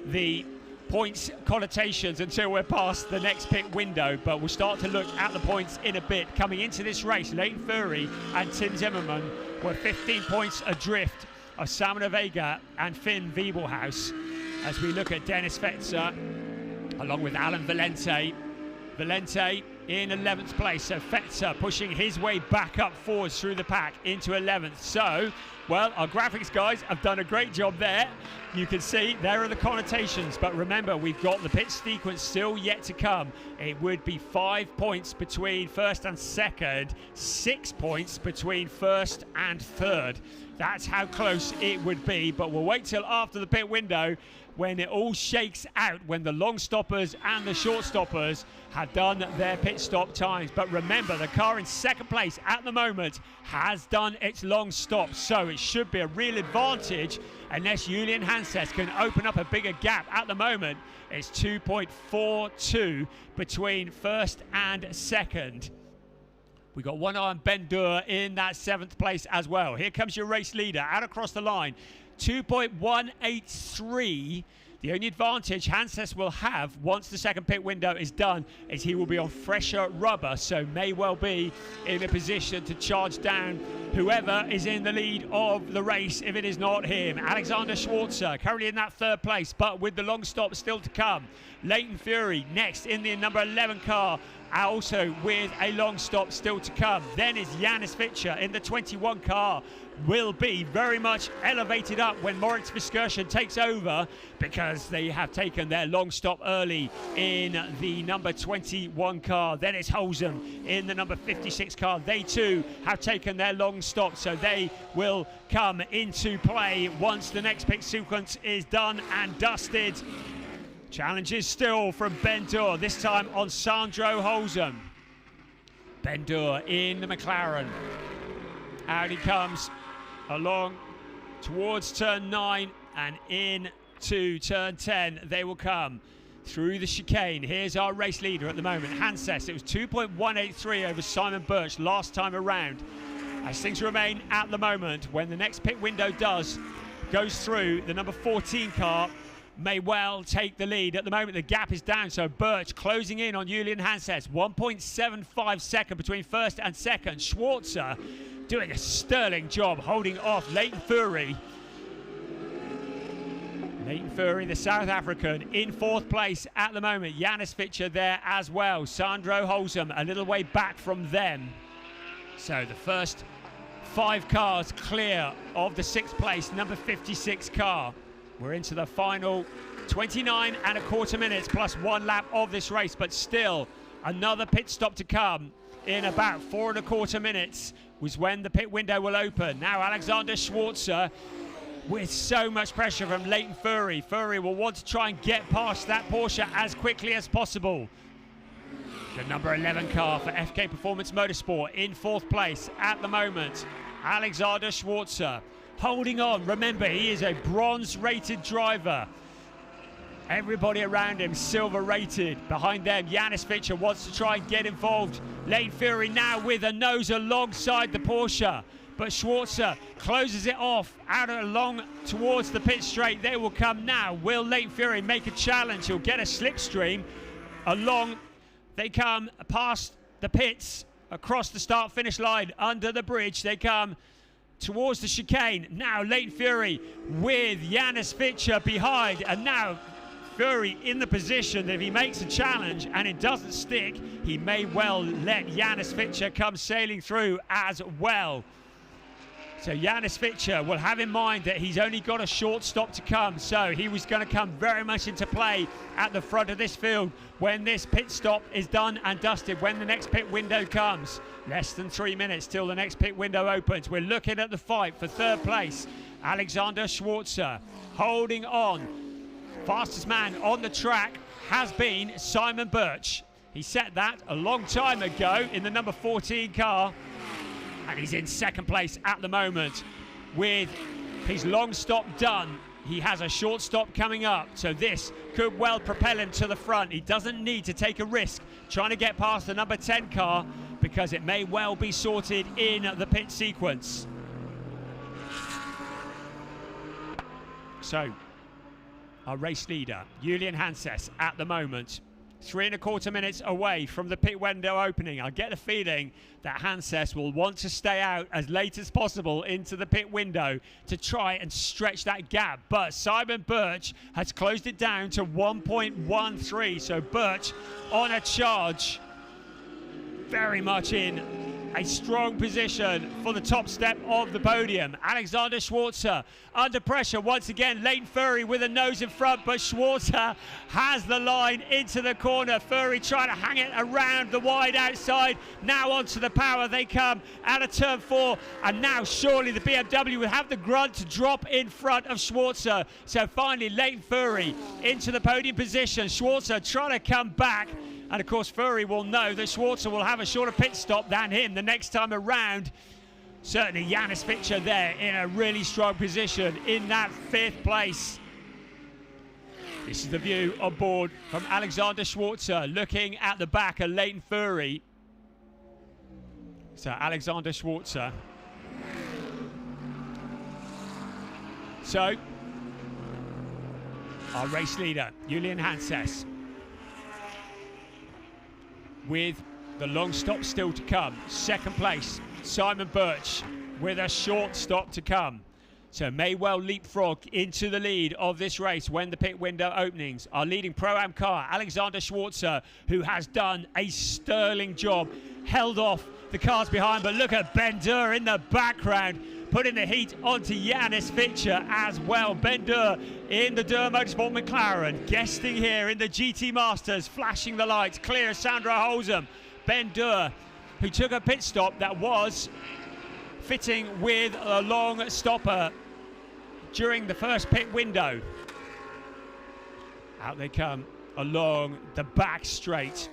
the points connotations until we're past the next pit window, but we'll start to look at the points in a bit. Coming into this race, Leighton Fury and Tim Zimmerman were 15 points adrift of Salmon Ovega and Finn Wiebelhaus. As we look at Dennis Fetzer along with Alan Valente. Valente in 11th place, so Fetzer pushing his way back up forwards through the pack into 11th. So, well, our graphics guys have done a great job there. You can see there are the connotations, but remember, we've got the pit sequence still yet to come. It would be 5 points between first and second, 6 points between first and third. That's how close it would be, but we'll wait till after the pit window when it all shakes out, when the long stoppers and the short stoppers have done their pit stop times. But remember, the car in second place at the moment has done its long stop, so it should be a real advantage unless Julian Hanses can open up a bigger gap. At the moment, it's 2.42 between first and second. We got one eye on Ben Durr in that 7th place as well. Here comes your race leader out across the line. 2.183. The only advantage Hanses will have once the second pit window is done is he will be on fresher rubber, so may well be in a position to charge down whoever is in the lead of the race if it is not him. Alexander Schwarzer currently in that 3rd place, but with the long stop still to come. Leighton Fury next in the number 11 car, also with a long stop still to come. Then is Janis Fischer in the 21 car, will be very much elevated up when Moritz Viskersen takes over, because they have taken their long stop early in the number 21 car. Then it's Holzem in the number 56 car. They too have taken their long stop, so they will come into play once the next pit sequence is done and dusted. Challenges still from Ben Durr, this time on Sandro Holzem. Ben Durr in the McLaren. Out he comes along towards turn 9 and into turn 10 they will come through the chicane. Here's our race leader at the moment, Hanses. It was 2.183 over Simon Birch last time around. As things remain at the moment, when the next pit window goes through, the number 14 car may well take the lead. At the moment the gap is down, so Birch closing in on Julian Hanses. 1.75 second between first and second. Schwarzer doing a sterling job holding off Leighton Fury. Leighton Fury, the South African, in 4th place at the moment. Janis Fischer there as well. Sandro Holzem a little way back from them. So the first 5 cars clear of the 6th place, number 56 car. We're into the final 29.25 minutes plus 1 lap of this race, but still another pit stop to come in about 4.25 minutes was when the pit window will open. Now Alexander Schwarzer with so much pressure from Leighton Fury. Fury will want to try and get past that Porsche as quickly as possible. The number 11 car for FK Performance Motorsport in 4th place at the moment. Alexander Schwarzer holding on. Remember, he is a bronze rated driver. Everybody around him silver rated. Behind them, Janis Fischer wants to try and get involved. Leighton Fury now with a nose alongside the Porsche, but Schwarzer closes it off out along towards the pit straight. They will come now. Will Leighton Fury make a challenge? He'll get a slipstream along. They come past the pits, across the start-finish line, under the bridge. They come towards the chicane. Now Leighton Fury with Janis Fitcher behind, and now Fury in the position that if he makes a challenge and it doesn't stick, he may well let Janis Fitcher come sailing through as well. So Janis Fitcher will have in mind that he's only got a short stop to come, so he was going to come very much into play at the front of this field when this pit stop is done and dusted, when the next pit window comes. Less than 3 minutes till the next pit window opens. We're looking at the fight for third place. Alexander Schwarzer holding on. Fastest man on the track has been Simon Birch. He set that a long time ago in the number 14 car. And he's in second place at the moment. With his long stop done, he has a short stop coming up. So this could well propel him to the front. He doesn't need to take a risk trying to get past the number 10 car, because it may well be sorted in the pit sequence. So our race leader, Julian Hanses, at the moment, 3¼ minutes away from the pit window opening. I get the feeling that Hanses will want to stay out as late as possible into the pit window to try and stretch that gap. But Simon Birch has closed it down to 1.13. So Birch on a charge, very much in a strong position for the top step of the podium. Alexander Schwarzer under pressure once again. Leighton Fury with a nose in front, but Schwarzer has the line into the corner. Fury trying to hang it around the wide outside. Now onto the power they come out of turn 4, and now surely the BMW will have the grunt to drop in front of Schwarzer. So finally Leighton Fury into the podium position. Schwarzer trying to come back. And of course Fury will know that Schwarzer will have a shorter pit stop than him the next time around. Certainly Janis Fitcher there in a really strong position in that 5th place. This is the view on board from Alexander Schwarzer looking at the back of Leighton Fury. So Alexander Schwarzer. So our race leader, Julian Hanses, with the long stop still to come. Second place, Simon Birch with a short stop to come. So may well leapfrog into the lead of this race when the pit window openings. Our leading Pro-Am car, Alexander Schwarzer, who has done a sterling job, held off the cars behind, but look at Ben Durr in the background, putting the heat onto Janis Fitcher as well. Ben Durr in the Durr Motorsport McLaren, guesting here in the GT Masters, flashing the lights, clear as Sandra Holzem. Ben Durr, who took a pit stop that was fitting with a long stopper during the first pit window. Out they come along the back straight.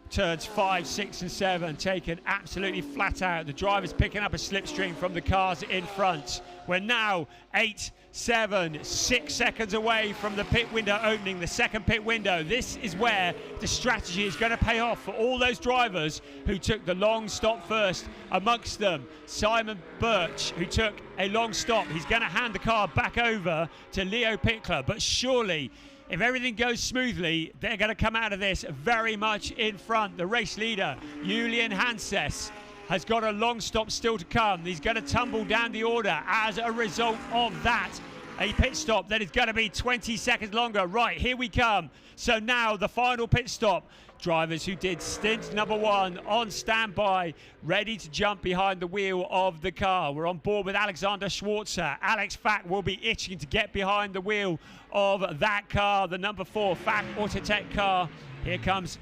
Turns 5, 6 and 7 taken absolutely flat out. The driver's picking up a slipstream from the cars in front. We're now 8, 7, 6 seconds away from the pit window opening, the second pit window. This is where the strategy is going to pay off for all those drivers who took the long stop first. Amongst them, Simon Birch, who took a long stop. He's going to hand the car back over to Leo Pickler, but surely, if everything goes smoothly, they're going to come out of this very much in front. The race leader, Julian Hanses, has got a long stop still to come. He's going to tumble down the order as a result of that. A pit stop that is going to be 20 seconds longer. Right, here we come. So now the final pit stop. Drivers who did stint number 1 on standby, ready to jump behind the wheel of the car. We're on board with Alexander Schwarzer. Alex Fack will be itching to get behind the wheel of that car, the number 4 Fack Autotech car. Here comes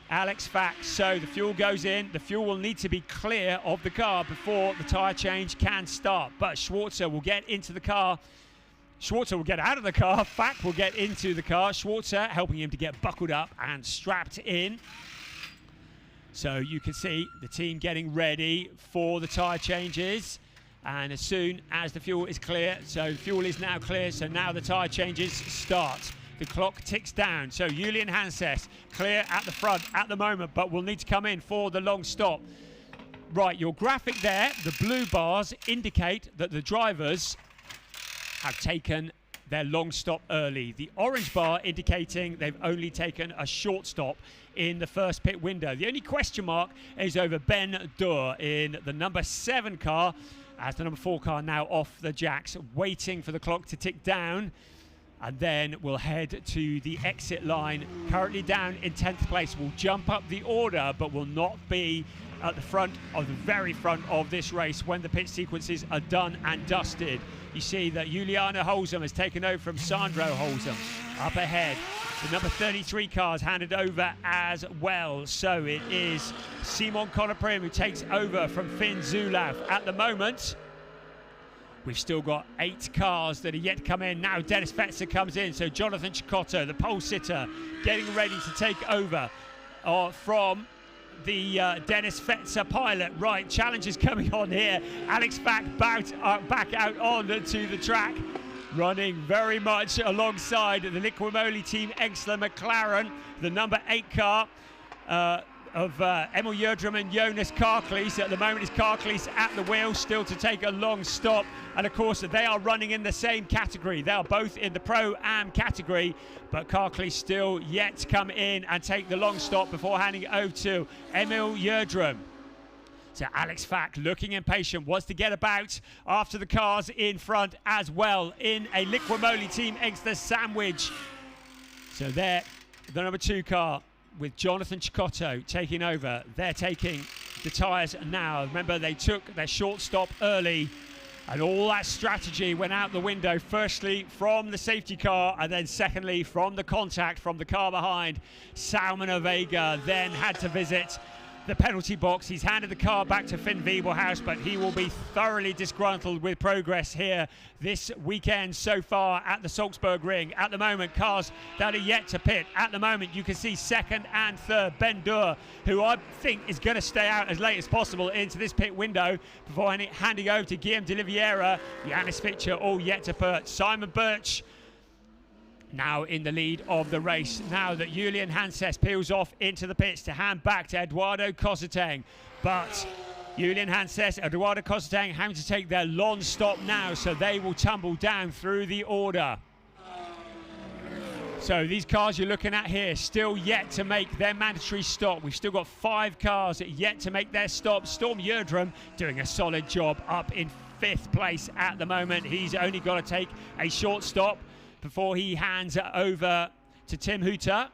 Alex Fack. So the fuel goes in. The fuel will need to be clear of the car before the tyre change can start. But Schwarzer will get into the car. Schwarzer will get out of the car. Fack will get into the car. Schwarzer helping him to get buckled up and strapped in. So you can see the team getting ready for the tyre changes. And as soon as the fuel is clear, so the fuel is now clear, so now the tyre changes start. The clock ticks down. So Julian Hanses clear at the front at the moment, but will need to come in for the long stop. Right, your graphic there, the blue bars indicate that the drivers have taken their long stop early. The orange bar indicating they've only taken a short stop in the first pit window. The only question mark is over Ben Durr in the number 7 car, as the number 4 car now off the jacks, waiting for the clock to tick down. And then we'll head to the exit line. Currently down in 10th place. Will jump up the order, but will not be at the front of the very front of this race when the pit sequences are done and dusted. You see that Juliana Holzem has taken over from Sandro Holzem. Up ahead, the number 33 car is handed over as well. So it is Simon Conoprim who takes over from Finn Zulauf at the moment. We've still got 8 cars that are yet to come in. Now Dennis Fetzer comes in, so Jonathan Chicotto, the pole sitter, getting ready to take over from the Dennis Fetzer pilot. Right, challenge is coming on here. Alex back out on to the track, running very much alongside the Liquimoli team, Exler McLaren, the number 8 car of Emil Yerdrum and Jonas Karklees. At the moment is Karklees at the wheel, still to take a long stop. And of course, they are running in the same category. They are both in the Pro-Am category, but Karklees still yet to come in and take the long stop before handing it over to Emil Yerdrum. So Alex Fack looking impatient, wants to get about after the cars in front as well in a Liquimoli team Exeter sandwich. So there, the number 2 car with Jonathan Chicotto taking over. They're taking the tyres now. Remember, they took their short stop early, and all that strategy went out the window. Firstly, from the safety car, and then secondly, from the contact from the car behind. Salman Ovega then had to visit the penalty box. He's handed the car back to Finn Wiebelhaus, but he will be thoroughly disgruntled with progress here this weekend so far at the Salzburgring. At the moment, cars that are yet to pit. At the moment, you can see 2nd and 3rd, Ben Durr, who I think is going to stay out as late as possible into this pit window before handing over to Guillaume de Oliveira, Yanis Fitcher, all yet to pit. Simon Birch now in the lead of the race, now that Julian Hanses peels off into the pits to hand back to Eduardo Cosseteng. But Julian Hanses, Eduardo Cosseteng having to take their long stop now, so they will tumble down through the order. So these cars you're looking at here still yet to make their mandatory stop. We've still got 5 cars yet to make their stop. Storm Yerdrum doing a solid job up in 5th place at the moment. He's only got to take a short stop before he hands it over to Tim Hutter.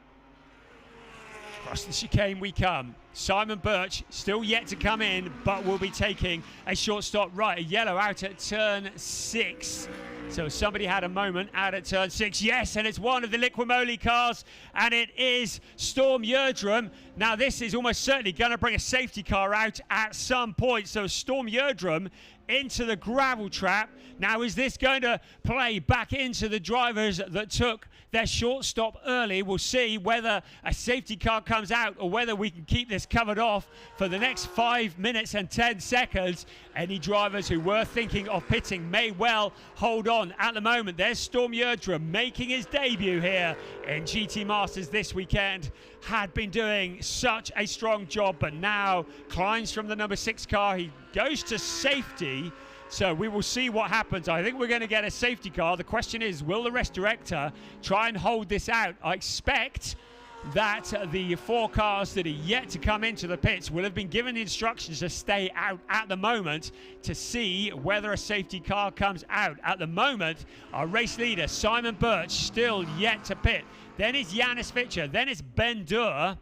Across the chicane we come. Simon Birch still yet to come in, but will be taking a short stop. Right, a yellow out at turn 6. So somebody had a moment out at turn 6. Yes, and it's one of the Liquimoli cars, and it is Storm Yerdrum. Now this is almost certainly going to bring a safety car out at some point. So Storm Yerdrum into the gravel trap. Now, is this going to play back into the drivers that took their short stop early? We'll see whether a safety car comes out or whether we can keep this covered off for the next 5 minutes and 10 seconds. Any drivers who were thinking of pitting may well hold on. At the moment, there's Storm Yerdrum making his debut here in GT Masters this weekend. Had been doing such a strong job, but now climbs from the number 6 car. He goes to safety. So we will see what happens. I think we're going to get a safety car. The question is, will the race director try and hold this out? I expect that the 4 cars that are yet to come into the pits will have been given the instructions to stay out at the moment to see whether a safety car comes out. At the moment, our race leader, Simon Birch, still yet to pit. Then it's Yanis Fitcher. Then it's Ben Durr.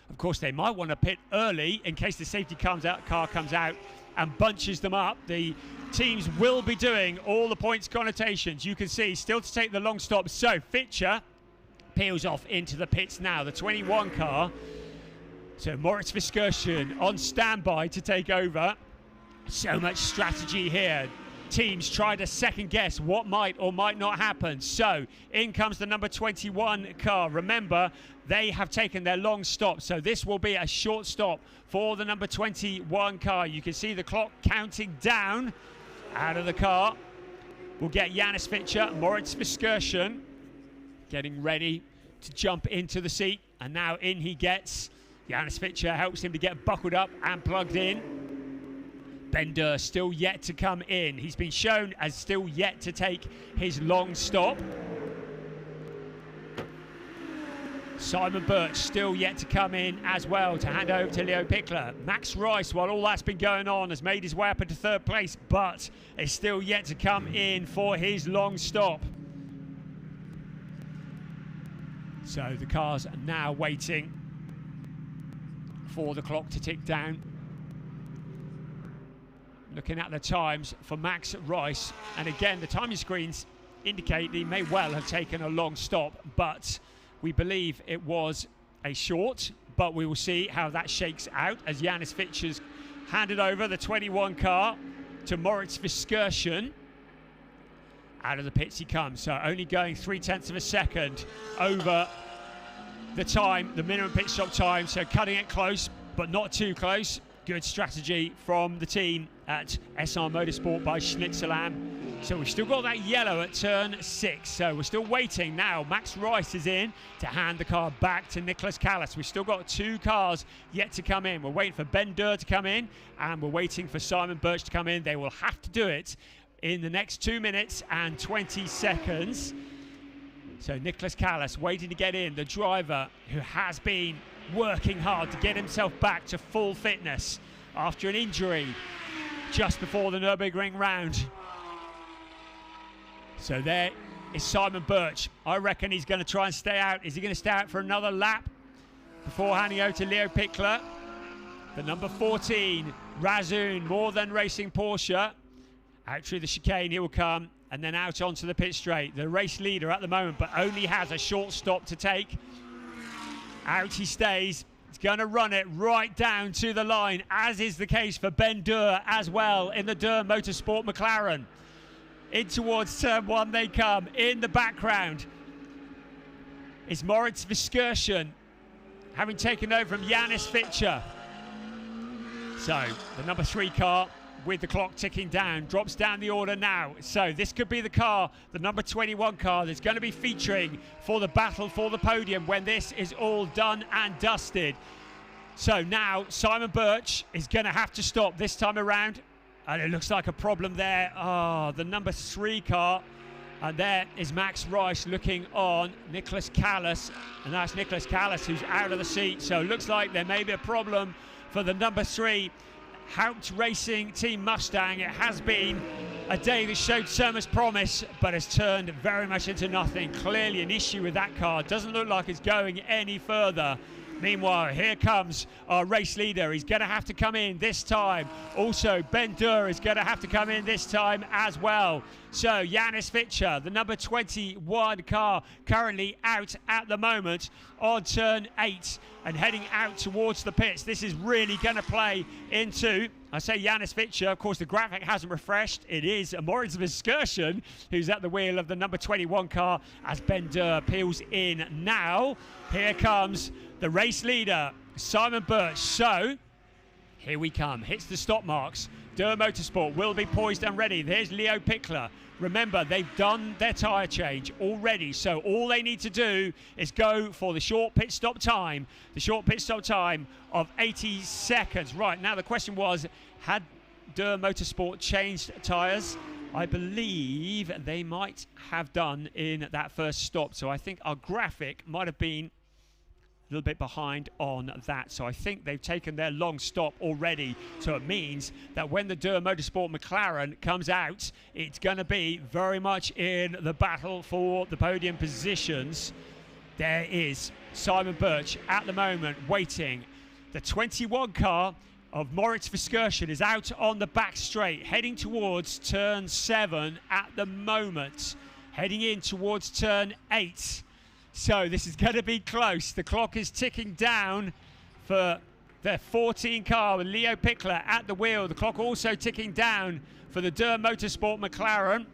Of course, they might want to pit early in case the safety car comes out and bunches them up. The teams will be doing all the points connotations. You can see still to take the long stop. So Fitcher peels off into the pits now, the 21 car. So Moritz Viskirchen on standby to take over. So much strategy here. Teams try to second guess what might or might not happen. So in comes the number 21 car. Remember, they have taken their long stop, so this will be a short stop for the number 21 car. You can see the clock counting down. Out of the car we'll get Yanis Fitcher, Moritz Viskirchen getting ready to jump into the seat, and now in he gets. Yanis Fitcher helps him to get buckled up and plugged in. Ben Durr still yet to come in. He's been shown as still yet to take his long stop. Simon Birch still yet to come in as well to hand over to Leo Pickler. Max Rice, while all that's been going on, has made his way up into third place, but is still yet to come in for his long stop. So the cars are now waiting for the clock to tick down. Looking at the times for Max Rice, and again the timing screens indicate he may well have taken a long stop, but we believe it was a short, but we will see how that shakes out as Janis Fitcher's handed over the 21 car to Moritz Viskersen. Out of the pits he comes, so only going 0.3 of a second over the time, the minimum pit stop time, so cutting it close, but not too close. Good strategy from the team at SR Motorsport by Schnitzelam. So we've still got that yellow at turn 6, so we're still waiting now. Max Rice is in to hand the car back to Nicholas Callas. We've still got 2 cars yet to come in. We're waiting for Ben Durr to come in, and we're waiting for Simon Birch to come in. They will have to do it in the next 2 minutes and 20 seconds. So Nicholas Callas waiting to get in, the driver who has been working hard to get himself back to full fitness after an injury just before the Nürburgring round. So there is Simon Birch. I reckon he's going to try and stay out. Is he going to stay out for another lap before handing over to Leo Pickler? The number 14, Razun, More Than Racing Porsche. Out through the chicane he will come, and then out onto the pit straight. The race leader at the moment, but only has a short stop to take. Out he stays. He's going to run it right down to the line, as is the case for Ben Durr as well in the Durr Motorsport McLaren. In towards turn 1 they come. In the background is Moritz Viskersen, having taken over from Janis Fitcher. So the number 3 car, with the clock ticking down, drops down the order now. So this could be the car, the number 21 car, that's going to be featuring for the battle for the podium when this is all done and dusted. So now Simon Birch is going to have to stop this time around, and it looks like a problem there. The number 3 car, and there is Max Rice looking on Nicholas Callas, and that's Nicholas Callas who's out of the seat. So it looks like there may be a problem for the number 3 Haupt Racing Team Mustang. It has been a day that showed so much promise, but has turned very much into nothing. Clearly an issue with that car. Doesn't look like it's going any further. Meanwhile, here comes our race leader. He's going to have to come in this time. Also, Ben Durr is going to have to come in this time as well. So, Janis Fitcher, the number 21 car, currently out at the moment on turn 8 and heading out towards the pits. This is really going to play into, I say Janis Fitcher, of course the graphic hasn't refreshed. It is Moritz Viskersen who's at the wheel of the number 21 car as Ben Durr peels in now. Here comes the race leader, Simon Birch. So, here we come. Hits the stop marks. Durr Motorsport will be poised and ready. There's Leo Pickler. Remember, they've done their tyre change already, so all they need to do is go for the short pit stop time. The short pit stop time of 80 seconds. Right, now the question was, had Durr Motorsport changed tyres? I believe they might have done in that first stop, so I think our graphic might have been a little bit behind on that. So I think they've taken their long stop already. So it means that when the Durr Motorsport McLaren comes out, it's going to be very much in the battle for the podium positions. There is Simon Birch at the moment waiting. The 21 car of Moritz Viskersen is out on the back straight, heading towards turn 7 at the moment, heading in towards turn 8. So this is going to be close. The clock is ticking down for the 14 car with Leo Pickler at the wheel. The clock also ticking down for the Durr Motorsport McLaren.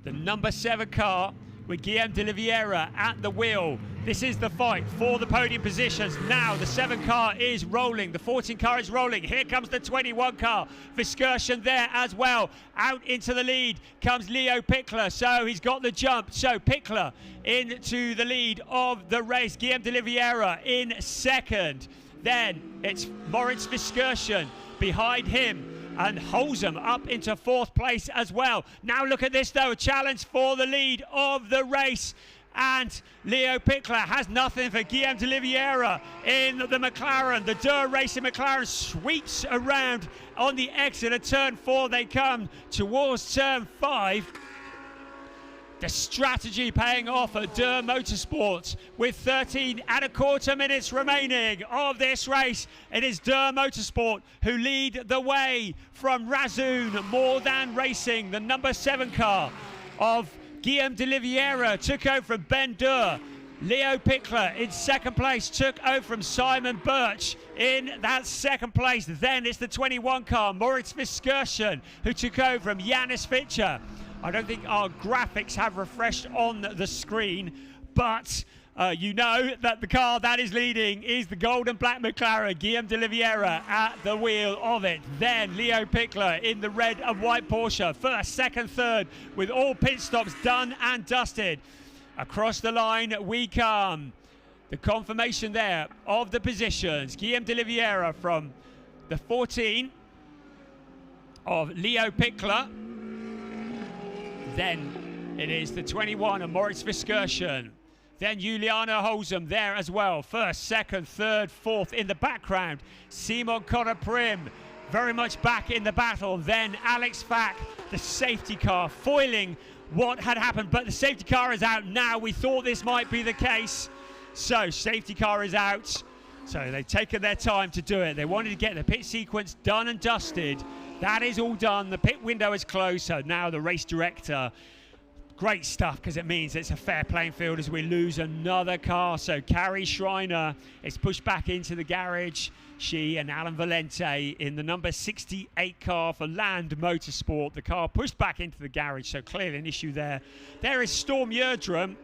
The number 7 car with Guillaume de Oliveira at the wheel. This is the fight for the podium positions. Now the 7 car is rolling. The 14 car is rolling. Here comes the 21 car. Viskersen there as well. Out into the lead comes Leo Pickler. So he's got the jump. So Pickler into the lead of the race. Guillaume de Oliveira in second. Then it's Moritz Viskersen behind him. and Holzem up into 4th place as well. Now look at this though, a challenge for the lead of the race. And Leo Pickler has nothing for Guillaume de Oliveira in the McLaren. The Durr Racing McLaren sweeps around on the exit of turn 4. They come towards turn 5. The strategy paying off at Durr Motorsports with 13¼ minutes remaining of this race. It is Durr Motorsport who lead the way from Razoon More Than Racing. The number 7 car of Guillaume de Oliveira took over from Ben Durr. Leo Pickler in 2nd place took over from Simon Birch in that 2nd place. Then it's the 21 car, Moritz Viskersen, who took over from Janis Fitcher. I don't think our graphics have refreshed on the screen, but you know that the car that is leading is the gold and black McLaren, Guillaume de Oliveira at the wheel of it. Then Leo Pickler in the red and white Porsche, 1st, 2nd, 3rd, with all pit stops done and dusted. Across the line we come. The confirmation there of the positions. Guillaume de Oliveira from the 14 of Leo Pickler. Then it is the 21 of Moritz Viskersen. Then Juliana Holzem there as well. 1st, 2nd, 3rd, 4th in the background. Simon Conner-Prim very much back in the battle. Then Alex Fack, the safety car, foiling what had happened. But the safety car is out now. We thought this might be the case. So safety car is out. So they've taken their time to do it. They wanted to get the pit sequence done and dusted. That is all done. The pit window is closed. So now the race director, great stuff, because it means it's a fair playing field as we lose another car. So Carrie Schreiner is pushed back into the garage. She and Alan Valente in the number 68 car for Land Motorsport. The car pushed back into the garage, so clearly an issue there. There is Storm Yerdrum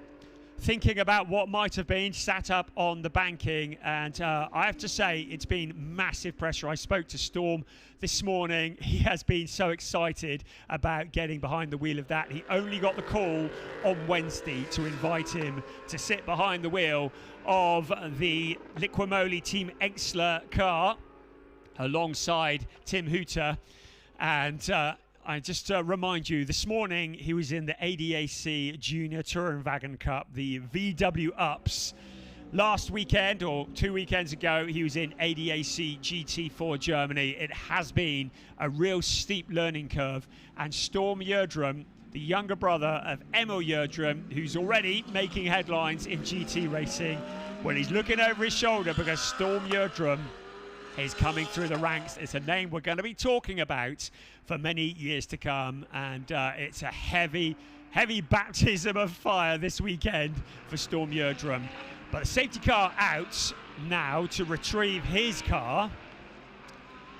thinking about what might have been, sat up on the banking, and I have to say it's been massive pressure. I spoke to Storm this morning. He has been so excited about getting behind the wheel of that. He only got the call on Wednesday to invite him to sit behind the wheel of the Liquimoli Team Exler car alongside Tim Hooter. And I just remind you, this morning he was in the ADAC Junior Tourenwagen Cup, the VW Ups. Last weekend, or 2 weekends ago, he was in ADAC GT4 Germany. It has been a real steep learning curve. And Storm Yerdrum, the younger brother of Emil Yerdrum, who's already making headlines in GT racing, well, he's looking over his shoulder because Storm Yerdrum is coming through the ranks. It's a name we're going to be talking about for many years to come, and it's a heavy baptism of fire this weekend for Storm Yerdrum. But the safety car out now to retrieve his car.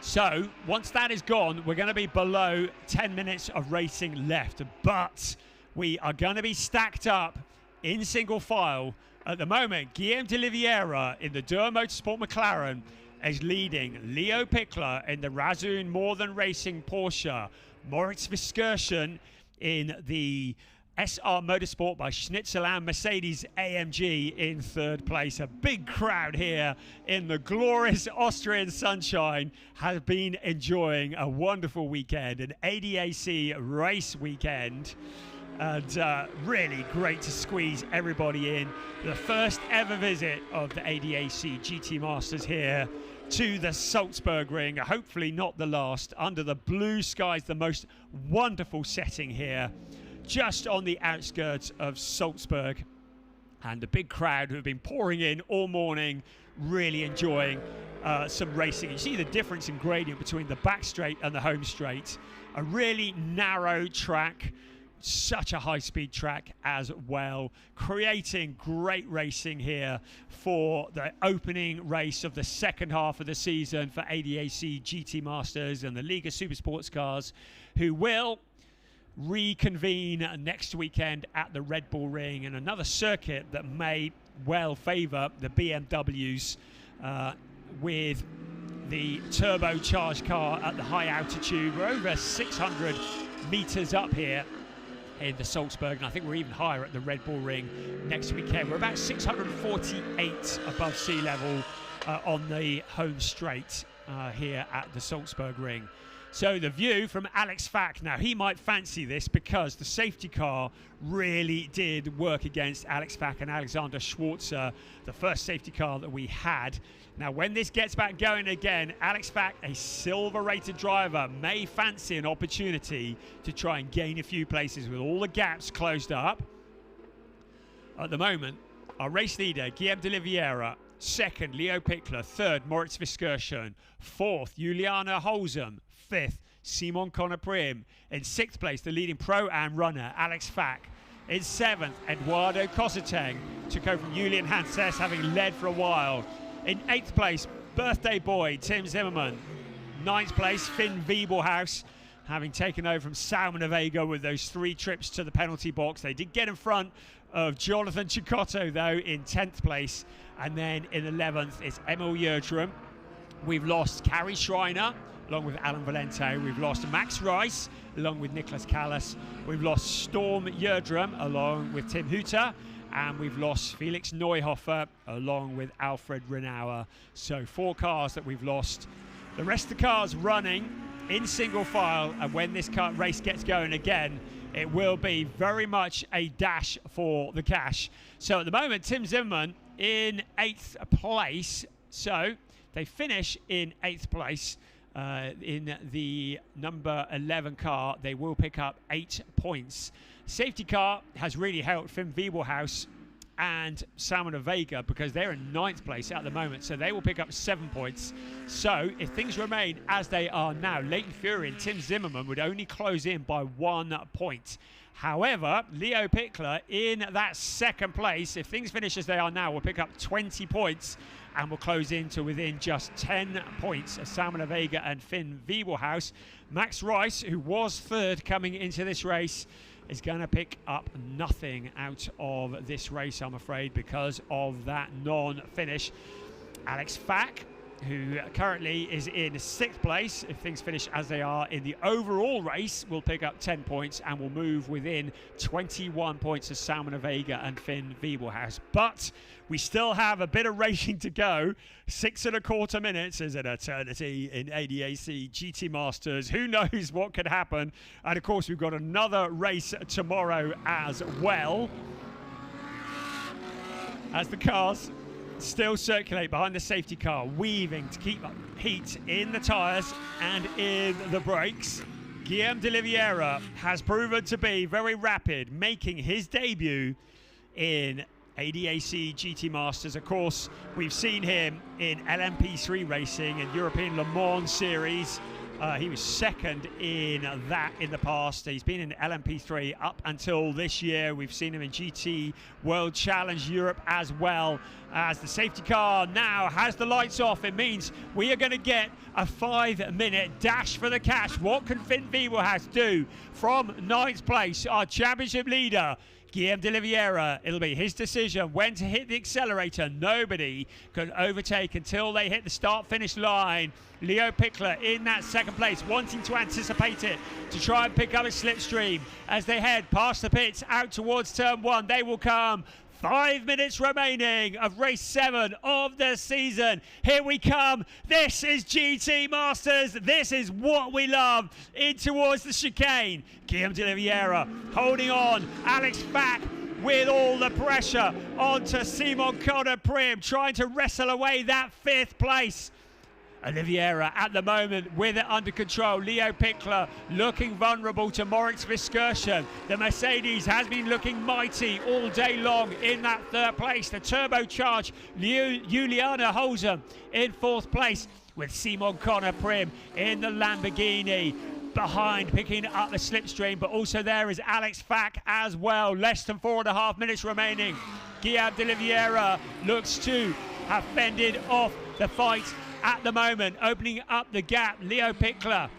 So once that is gone, we're going to be below 10 minutes of racing left, but we are going to be stacked up in single file. At the moment, Guillaume de Oliveira in the Durr Motorsport McLaren is leading. Leo Pickler in the Razoon More Than Racing Porsche. Moritz Viskersen in the SR Motorsport by Schnitzeland Mercedes AMG in 3rd place. A big crowd here in the glorious Austrian sunshine has been enjoying a wonderful weekend, an ADAC race weekend. And really great to squeeze everybody in. The first ever visit of the ADAC GT Masters here to the Salzburgring, hopefully not the last, under the blue skies, the most wonderful setting here, just on the outskirts of Salzburg. And a big crowd who have been pouring in all morning, really enjoying some racing. You see the difference in gradient between the back straight and the home straight. A really narrow track, such a high-speed track as well, creating great racing here for the opening race of the second half of the season for ADAC GT Masters and the Liga Supersports cars, who will reconvene next weekend at the Red Bull Ring, and another circuit that may well favour the BMWs with the turbocharged car at the high altitude. We're over 600 metres up here in the Salzburg, and I think we're even higher at the Red Bull Ring next weekend. We're about 648 above sea level on the home straight here at the Salzburg Ring. So the view from Alex Fack, now he might fancy this because the safety car really did work against Alex Fack and Alexander Schwarzer, the first safety car that we had. Now when this gets back going again, Alex Fack, a silver rated driver, may fancy an opportunity to try and gain a few places with all the gaps closed up. At the moment, our race leader, Guillaume de Oliveira, second, Leo Pickler, third, Moritz Viskirchen, fourth, Juliana Holzem, fifth, Simon Conner-Prim. In sixth place, the leading Pro-Am runner, Alex Fack. In seventh, Eduardo Cosseteng took over from Julian Hanses, having led for a while. In eighth place, birthday boy, Tim Zimmerman. Ninth place, Finn Wiebelhaus, having taken over from Salman Vega with those 3 trips to the penalty box. They did get in front of Jonathan Cicotto, though, in 10th place. And then in 11th, it's Emil Yerdrum. We've lost Carrie Schreiner, along with Alan Valente. We've lost Max Rice, along with Nicholas Callas. We've lost Storm Yerdrum, along with Tim Hutter. And we've lost Felix Neuhofer, along with Alfred Renauer. So 4 cars that we've lost. The rest of the cars running in single file, and when this race gets going again, it will be very much a dash for the cash. So at the moment, Tim Zimmerman in 8th place. So they finish in 8th place in the number 11 car. They will pick up 8 points. Safety car has really helped Finn Wiebelhaus and Salman Vega because they're in 9th place at the moment, so they will pick up 7 points. So if things remain as they are now, Leighton Fury and Tim Zimmerman would only close in by 1 point. However, Leo Pickler in that 2nd place, if things finish as they are now, will pick up 20 points and will close in to within just 10 points of Salman Vega and Finn Wiebelhaus. Max Rice, who was 3rd coming into this race, is going to pick up nothing out of this race, I'm afraid, because of that non-finish. Alex Fack, who currently is in 6th place, if things finish as they are in the overall race, will pick up 10 points and will move within 21 points of Salman Vega and Finn Wiebelhaus. But we still have a bit of racing to go. 6.25 minutes is an eternity in ADAC GT Masters. Who knows what could happen? And of course, we've got another race tomorrow as well, as the cars still circulate behind the safety car, weaving to keep up heat in the tyres and in the brakes. Guillaume de Oliveira has proven to be very rapid, making his debut in ADAC GT Masters. Of course, we've seen him in LMP3 racing and European Le Mans Series. He was 2nd in that in the past. He's been in LMP3 up until this year. We've seen him in GT World Challenge Europe as well. As the safety car now has the lights off, it means we are going to get a 5-minute dash for the cash. What can Finn Wiebelhaus do from 9th place? Our championship leader, Guillaume de Oliveira. It'll be his decision when to hit the accelerator. Nobody can overtake until they hit the start-finish line. Leo Pickler in that 2nd place, wanting to anticipate it to try and pick up a slipstream as they head past the pits out towards turn 1. They will come. 5 minutes remaining of race 7 of the season. Here we come. This is GT Masters. This is what we love. In towards the chicane. Guillaume de Oliveira holding on. Alex Fack with all the pressure onto Simon Conner-Prim, trying to wrestle away that 5th place. Oliveira at the moment with it under control. Leo Pickler looking vulnerable to Moritz Viskirchen. The Mercedes has been looking mighty all day long in that 3rd place. The turbocharged Juliana Holzem in 4th place, with Simon Conner-Prim in the Lamborghini behind, picking up the slipstream. But also there is Alex Fack as well. Less than 4.5 minutes remaining. Guillaume de Oliveira looks to have fended off the fight at the moment, opening up the gap. Leo Pickler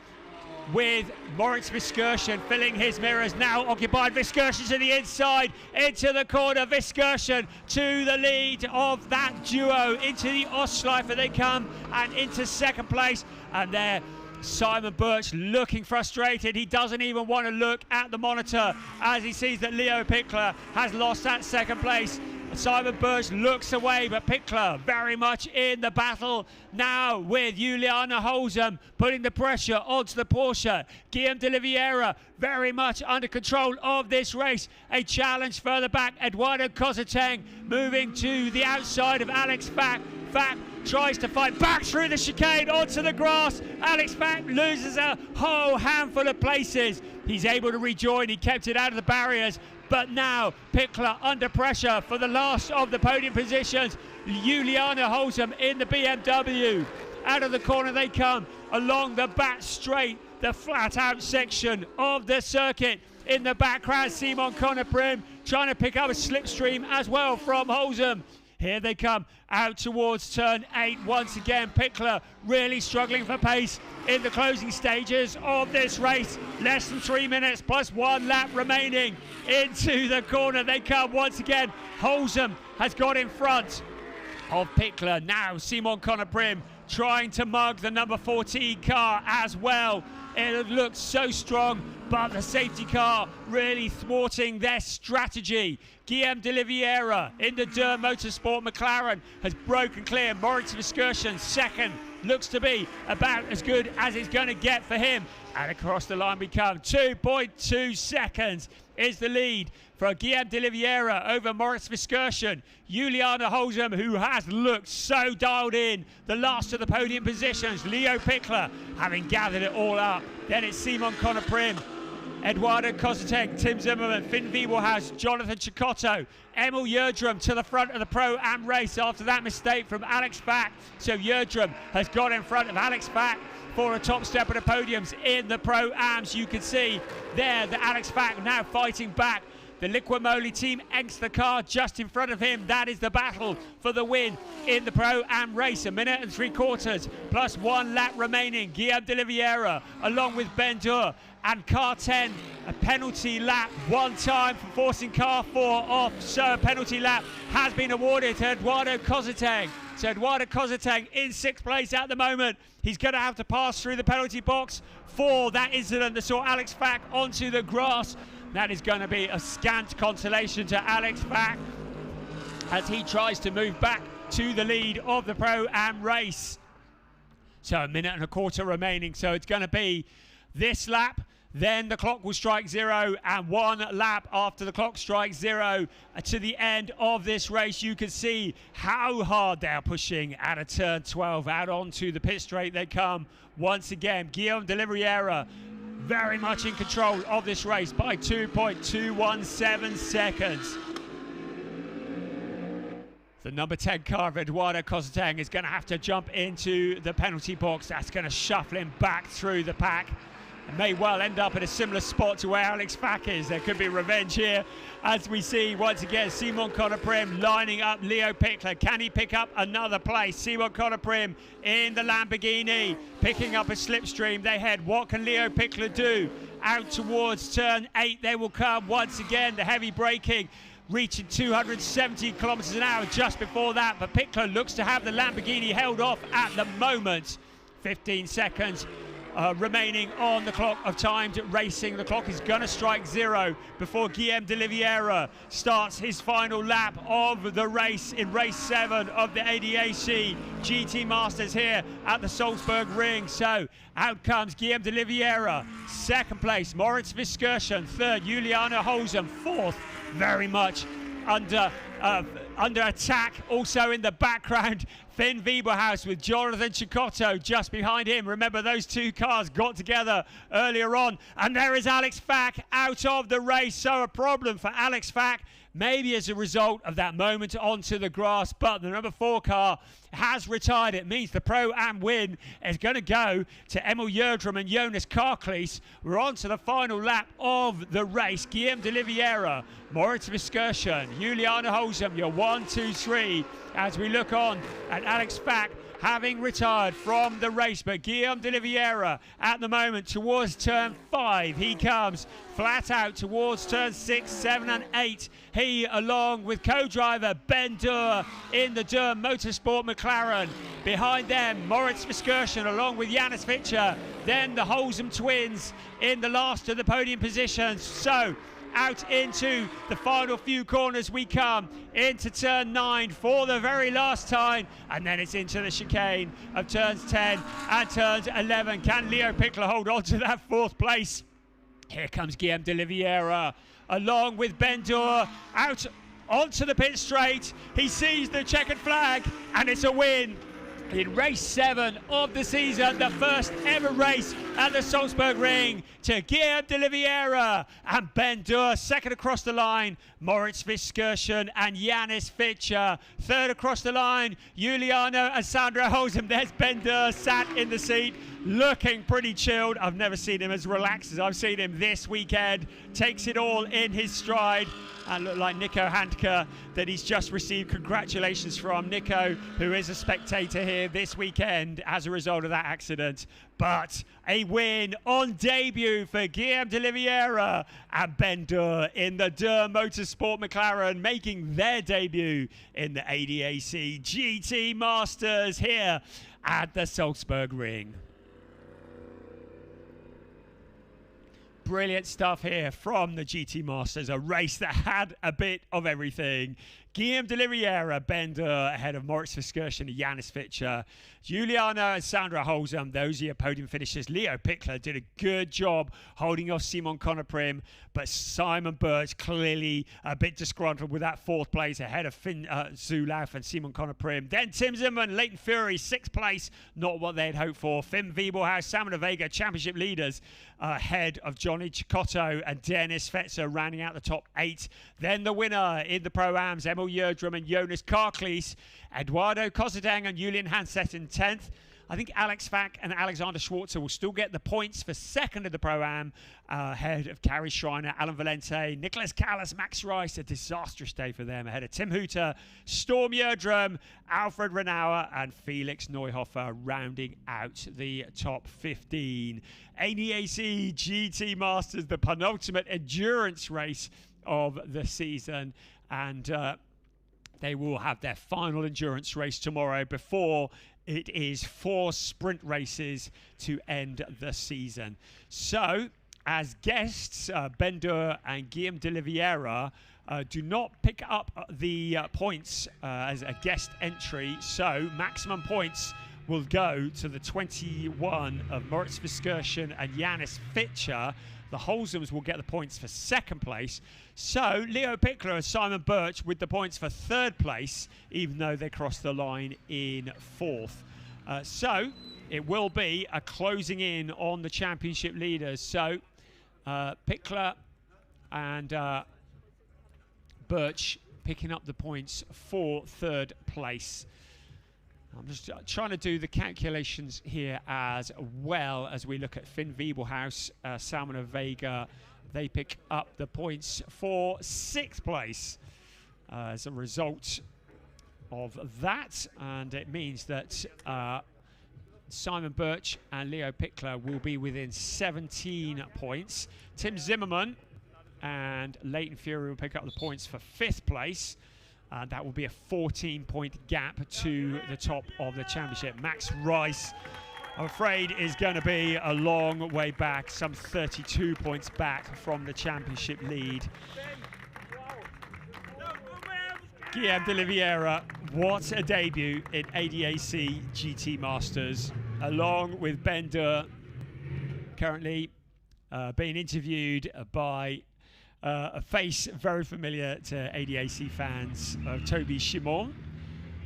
with Moritz Viskirchen filling his mirrors, now occupied. Viskirchen to the inside, into the corner. Viskirchen to the lead of that duo. Into the Ostschleife they come and into 2nd place. And there, Simon Birch looking frustrated. He doesn't even want to look at the monitor as he sees that Leo Pickler has lost that 2nd place. Simon Birch looks away, but Pickler very much in the battle now with Juliana Holzem, putting the pressure onto the Porsche. Guillaume de Oliveira very much under control of this race. A challenge further back. Eduardo Cosateng moving to the outside of Alex Fack. Fack tries to fight back through the chicane onto the grass. Alex Fack loses a whole handful of places. He's able to rejoin. He kept it out of the barriers. But now Pickler under pressure for the last of the podium positions. Juliana Holzem in the BMW. Out of the corner they come along the back straight, the flat out section of the circuit. In the background, Simon Conner-Prim trying to pick up a slipstream as well from Holzem. Here they come out towards turn 8 once again. Pickler really struggling for pace in the closing stages of this race. Less than 3 minutes plus 1 lap remaining. Into the corner they come once again. Holzem has got in front of Pickler. Now Simon Conner-Prim trying to mug the number 14 car as well. It looks so strong, but the safety car really thwarting their strategy. Guillaume de Oliveira in the ADAC Motorsport McLaren has broken clear. Moritz Verskirchen second. Looks to be about as good as it's going to get for him. And across the line we come. 2.2 seconds is the lead for Guillaume de Oliveira over Moritz Verskirchen. Juliana Holzem, who has looked so dialed in. The last of the podium positions. Leo Pickler having gathered it all up. Then it's Simon Conner-Prim, Eduardo Cosateng, Tim Zimmerman, Finn Wiebelhaus, Jonathan Cecotto, Emil Yerdrum to the front of the Pro-Am race after that mistake from Alex Fack. So Yerdrum has got in front of Alex Fack for a top step of the podiums in the Pro-Ams. You can see there that Alex Fack now fighting back. The Liquimoli team eggs the car just in front of him. That is the battle for the win in the Pro-Am race. 1 minute and 3/4 plus 1 lap remaining. Guillaume de Oliveira along with Ben Dur and car 10. A penalty lap one time for forcing car 4 off. So a penalty lap has been awarded to Eduardo Cosateng. So Eduardo Cosateng in 6th place at the moment. He's going to have to pass through the penalty box for that incident that saw Alex Fack onto the grass. That is going to be a scant consolation to Alex Fack as he tries to move back to the lead of the Pro-Am race. So 1 minute and 1/4 remaining. So it's going to be this lap, then the clock will strike 0, and 1 lap after the clock strikes 0 to the end of this race. You can see how hard they are pushing out of turn 12. Out onto the pit straight they come once again. Guillaume de Oliveira very much in control of this race by 2.217 seconds. The number 10 car of Eduardo Cosateng is going to have to jump into the penalty box. That's going to shuffle him back through the pack. It may well end up in a similar spot to where Alex Fack is. There could be revenge here as we see once again Simon Conner-Prim lining up Leo Pickler. Can he pick up another place? Simon Conner-Prim in the Lamborghini picking up a slipstream. They head. What can Leo Pickler do? Out towards turn 8 they will come once again. The heavy braking reaching 270 kilometers an hour just before that, but Pickler looks to have the Lamborghini held off at the moment. 15 seconds remaining on the clock of timed racing. The clock is going to strike 0 before Guillaume de Oliveira starts his final lap of the race in race 7 of the ADAC GT Masters here at the Salzburgring. So out comes Guillaume de Oliveira, 2nd place, Moritz Verskirchen, 3rd, Juliana Holzem, 4th, very much under attack. Also in the background, Finn Wiebelhaus with Jonathan Cecotto just behind him. Remember, those 2 cars got together earlier on. And there is Alex Fack out of the race. So a problem for Alex Fack, maybe as a result of that moment onto the grass. But the number 4 car has retired. It means the Pro-Am win is going to go to Emil Yerdrum and Jonas Karklees. We're on to the final lap of the race. Guillaume de Oliveira, Moritz Verskirchen, Juliana Holzem, your 1, 2, 3. As we look on at Alex Fack having retired from the race, but Guillaume de Oliveira at the moment towards turn 5. He comes flat out towards turn 6, 7 and 8. He along with co-driver Ben Dur in the ADAC Motorsport McLaren. Behind them Moritz Verskirchen along with Janis Fitcher. Then the Holzem twins in the last of the podium positions. So out into the final few corners we come, into turn 9 for the very last time, and then it's into the chicane of turns 10 and turns 11. Can Leo Pickler hold on to that 4th place? Here comes Guillaume de Oliveira along with Ben Dure out onto the pit straight. He sees the checkered flag, and it's a win in race 7 of the season, the first ever race at the Salzburgring, to Guillaume de Oliveira and Ben Dure. 2nd across the line, Moritz Viskersen and Janis Fitcher. 3rd across the line, Giuliano and Sandro Holzem. There's Ben Dure sat in the seat, looking pretty chilled. I've never seen him as relaxed as I've seen him this weekend. Takes it all in his stride. And look like Nico Handke that he's just received congratulations from. Nico, who is a spectator here this weekend as a result of that accident. But a win on debut for Guillaume de Oliveira and Ben Dure in the Dure Motorsport McLaren, making their debut in the ADAC GT Masters here at the Salzburgring. Brilliant stuff here from the GT Masters, a race that had a bit of everything. Guillaume de Oliveira, Ben Dure ahead of Moritz Viskersen and Janis Fitcher. Giuliano and Sandro Holzem, those are your podium finishers. Leo Pickler did a good job holding off Simon Konoprim, but Simon Birch clearly a bit disgruntled with that 4th place ahead of Finn Zulauf and Simon Konoprim. Then Tim Zimmerman, Leighton Fury, 6th place, not what they'd hoped for. Finn Wiebelhaus, Samuel Vega, championship leaders ahead of Johnny Chicotto and Dennis Fetzer, rounding out the top 8. Then the winner in the Pro-Ams, Emil Jerdrum and Jonas Karklees, Eduardo Kozadang and Julian Hanset in 10th. I think Alex Fack and Alexander Schwarzer will still get the points for 2nd of the Pro-Am, ahead of Carrie Schreiner, Alan Valente, Nicholas Callas, Max Rice. A disastrous day for them, ahead of Tim Hooter, Storm Jerdrum, Alfred Renauer and Felix Neuhofer, rounding out the top 15. ADAC GT Masters, the penultimate endurance race of the season, and they will have their final endurance race tomorrow before it is 4 sprint races to end the season. So, as guests, Ben Dure and Guillaume de Oliveira do not pick up the points as a guest entry, so maximum points will go to the 21 of Moritz Viskersen and Janis Fitcher. The Holzems will get the points for 2nd place. So Leo Pickler and Simon Birch with the points for 3rd place, even though they crossed the line in 4th. So it will be a closing in on the championship leaders. So Pickler and Birch picking up the points for 3rd place. I'm just trying to do the calculations here as well as we look at Finn Wiebelhaus, Salmon Vega. They pick up the points for 6th place as a result of that. And it means that Simon Birch and Leo Pickler will be within 17 points. Tim Zimmerman and Leighton Fury will pick up the points for 5th place. That will be a 14-point gap to the top of the championship. Max Rice, I'm afraid, is going to be a long way back, some 32 points back from the championship lead. Guillaume de Oliveira, what a debut in ADAC GT Masters, along with Ben Dure, currently being interviewed by a face very familiar to ADAC fans, Toby Shimon.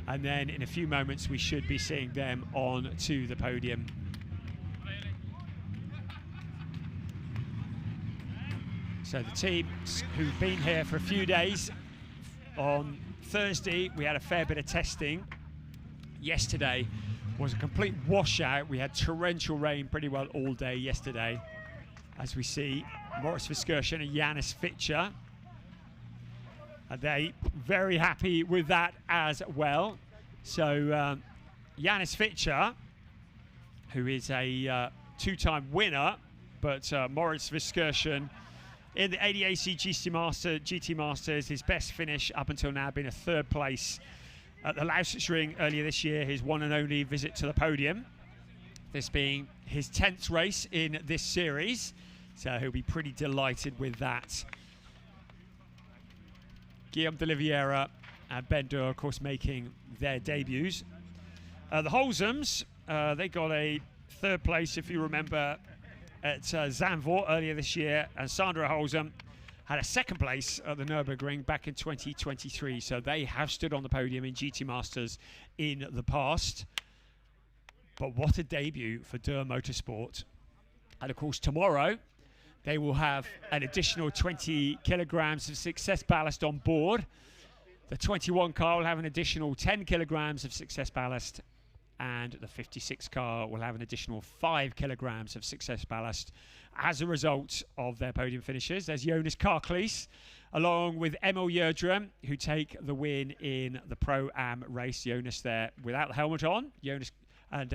And then in a few moments we should be seeing them on to the podium. So the teams who've been here for a few days, on Thursday we had a fair bit of testing. Yesterday was a complete washout. We had torrential rain pretty well all day yesterday, as we see Moritz Viskersen and Janis Fitcher. Are they very happy with that as well? So Janis Fitcher, who is a 2-time winner, but Moritz Viskersen in the ADAC GT Masters, his best finish up until now been a 3rd place at the Lausitzring earlier this year, his one and only visit to the podium. This being his 10th race in this series. So he'll be pretty delighted with that. Guillaume de Oliveira and Ben Durr, of course, making their debuts. The Holzums, they got a third place, if you remember, at Zandvoort earlier this year, and Sandra Holzum had a second place at the Nürburgring back in 2023, so they have stood on the podium in GT Masters in the past. But what a debut for Durr Motorsport. And of course, tomorrow, they will have an additional 20 kilograms of success ballast on board. The 21 car will have an additional 10 kilograms of success ballast, and the 56 car will have an additional 5 kilograms of success ballast as a result of their podium finishes. There's Jonas Karklees, along with Emil Jerdrum, who take the win in the Pro-Am race. Jonas there without the helmet on. Jonas and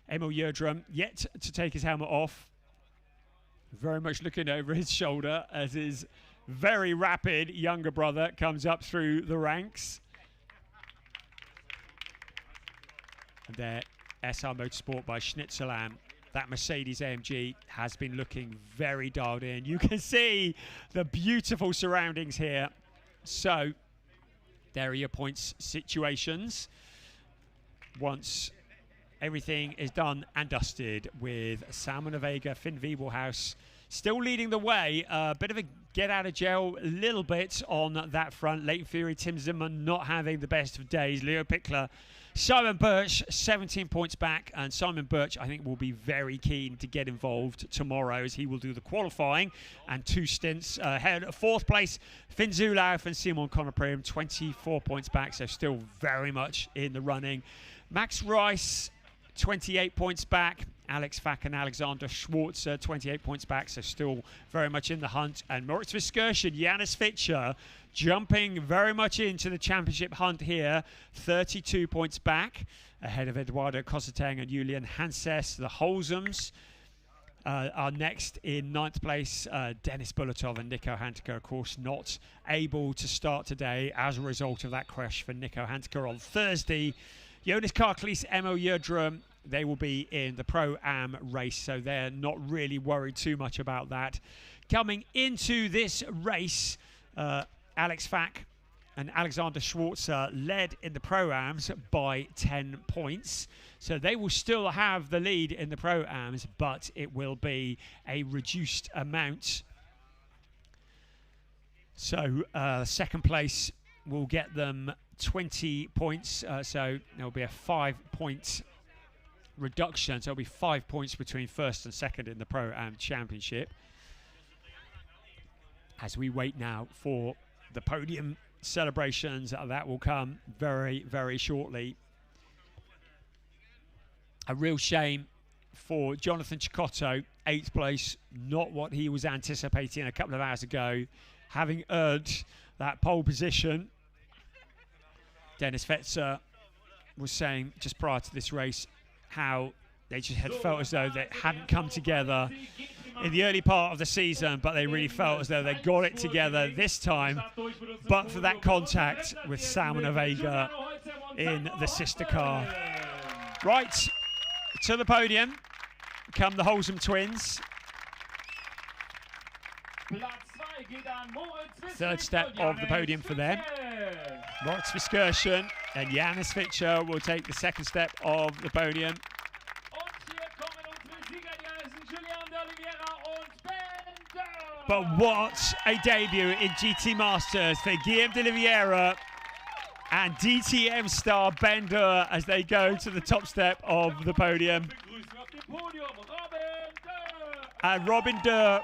Emil Jerdrum yet to take his helmet off. Very much looking over his shoulder as his very rapid younger brother comes up through the ranks. And there, SR Motorsport by Schnitzelam. That Mercedes AMG has been looking very dialed in. You can see the beautiful surroundings here. So, there are your points situations. Once everything is done and dusted, with Salmon Vega, Finn Wiebelhaus still leading the way. A bit of a get out of jail a little bit on that front. Leighton Fury, Tim Zimmerman not having the best of days. Leo Pickler, Simon Birch 17 points back, and Simon Birch I think will be very keen to get involved tomorrow, as he will do the qualifying and 2 stints ahead. Fourth place, Finn Zulauf and Simon Conoprim 24 points back, so still very much in the running. Max Rice 28 points back. Alex Fack and Alexander Schwarzer 28 points back, so still very much in the hunt. And Moritz Viskerschen, Janis Fischer jumping very much into the championship hunt here, 32 points back, ahead of Eduardo Cosseteng and Julian Hanses. The Holzums are next in 9th place. Dennis Bulatov and Nico Hantiker, of course, not able to start today as a result of that crash for Nico Hantiker on Thursday. Jonas Karklees, Emil Jerdrum, they will be in the Pro-Am race, so they're not really worried too much about that. Coming into this race, Alex Fack and Alexander Schwarzer led in the Pro-Ams by 10 points. So they will still have the lead in the Pro-Ams, but it will be a reduced amount. So second place will get them 20 points. So there will be a 5-point reduction. So it'll be 5 points between first and second in the Pro-Am Championship. As we wait now for the podium celebrations, that will come very, very shortly. A real shame for Jonathan Cicotto, 8th place, not what he was anticipating a couple of hours ago, having earned that pole position. Dennis Fetzer was saying just prior to this race how they just had felt as though they hadn't come together in the early part of the season, but they really felt as though they got it together this time, but for that contact with Salmon Vega in the sister car. Right, to the podium come the Holzum twins. Third step of the podium for them. Moritz Viskerschen and Janis Fischer will take the second step of the podium. But what a debut in GT Masters for Guillaume de Oliveira and DTM star Ben Durr as they go to the top step of the podium. And Robin Durr,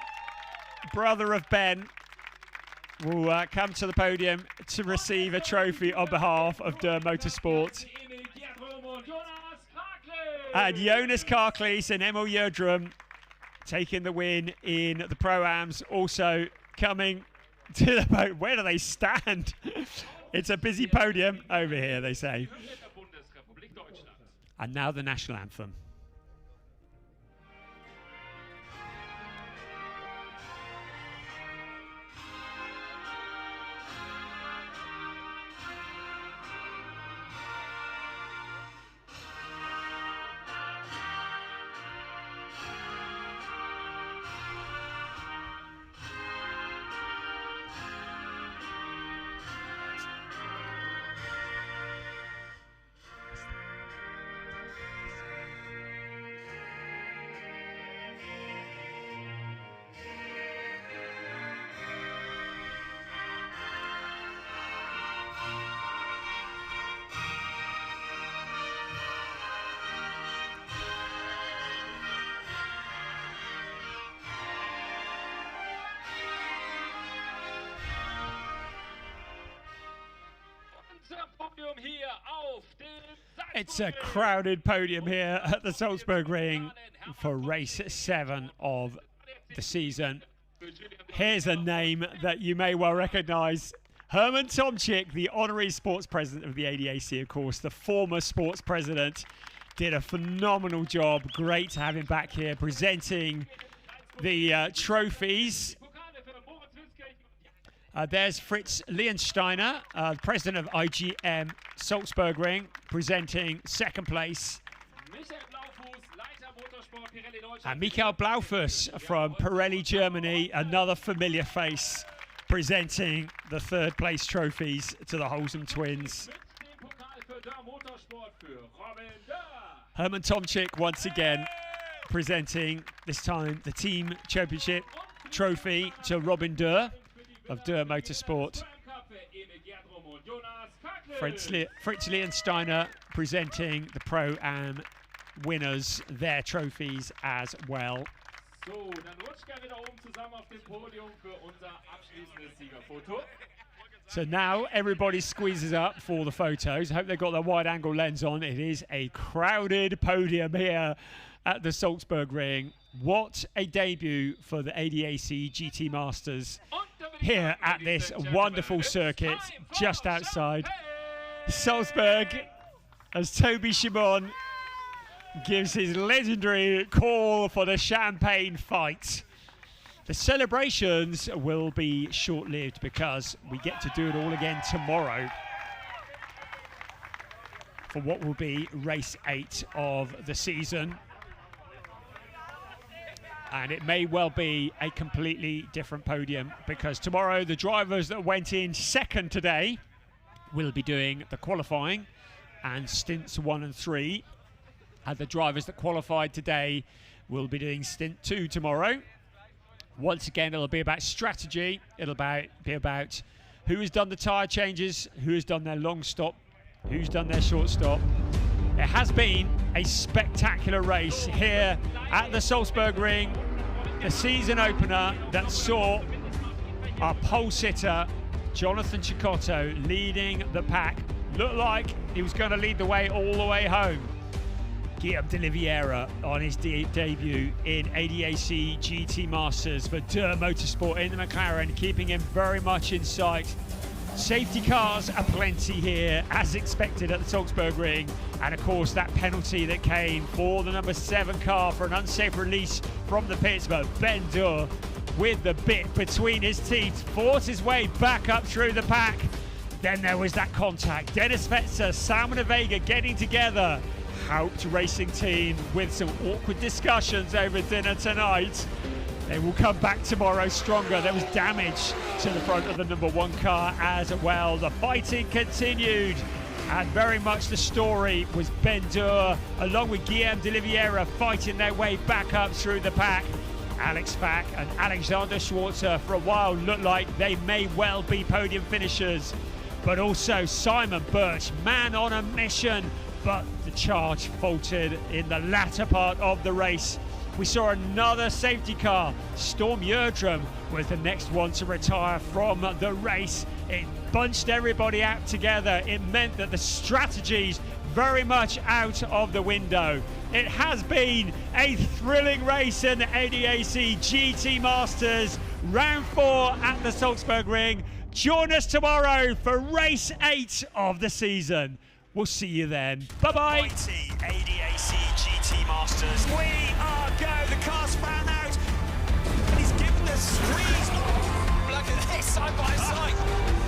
brother of Ben, will come to the podium to receive a trophy on behalf of Durr Motorsport. And Jonas Karklees and Emil Jerdrum taking the win in the Pro-Ams, also coming to the podium. Where do they stand? It's a busy podium over here, they say. And now the national anthem. It's a crowded podium here at the Salzburgring for race 7 of the season. Here's a name that you may well recognise. Herman Tomczyk, the honorary sports president of the ADAC, of course, the former sports president, did a phenomenal job. Great to have him back here presenting the trophies. There's Fritz Liensteiner, president of IGM Salzburgring, presenting second place. And Michael Blaufuss from Pirelli, Germany, another familiar face, presenting the third place trophies to the Holzem twins. Herman Tomczyk once again presenting, this time, the team championship trophy to Robin Durr of Durr Motorsport. Fritz Liensteiner presenting the Pro-Am winners their trophies as well. So now everybody squeezes up for the photos. I hope they've got their wide angle lens on. It is a crowded podium here at the Salzburgring. What a debut for the ADAC GT Masters here at this wonderful circuit just outside Salzburg, as Toby Shimon gives his legendary call for the champagne fight. The celebrations will be short-lived because we get to do it all again tomorrow for what will be race 8 of the season. And it may well be a completely different podium, because tomorrow the drivers that went in second today will be doing the qualifying and stints 1 and 3. And the drivers that qualified today will be doing stint 2 tomorrow. Once again, it'll be about strategy. It'll be about who has done the tyre changes, who has done their long stop, who's done their short stop. It has been a spectacular race here at the Salzburgring, the season opener that saw our pole sitter, Jonathan Cecotto, leading the pack. Looked like he was going to lead the way all the way home. Guillaume de Oliveira on his debut in ADAC GT Masters for Durr Motorsport in the McLaren, keeping him very much in sight. Safety cars are plenty here, as expected at the Salzburgring. And of course, that penalty that came for the number 7 car for an unsafe release from the pits, but Ben Durr, with the bit between his teeth, forced his way back up through the pack. Then there was that contact. Dennis Fetzer, Salman Vega getting together. Haupt Racing Team with some awkward discussions over dinner tonight. They will come back tomorrow stronger. There was damage to the front of the number 1 car as well. The fighting continued, and very much the story was Ben Durr along with Guillaume de Oliveira fighting their way back up through the pack. Alex Fack and Alexander Schwarzer for a while looked like they may well be podium finishers, but also Simon Birch, man on a mission, but the charge faltered in the latter part of the race. We saw another safety car. Storm Yerdrum was the next one to retire from the race. It bunched everybody out together. It meant that the strategies very much out of the window. It has been a thrilling race in the ADAC GT Masters, round 4 at the Salzburgring. Join us tomorrow for race 8 of the season. We'll see you then. Bye-bye. ADAC GT Masters. We are go. The car's ran out. And he's given the squeeze. Look at this, side by side.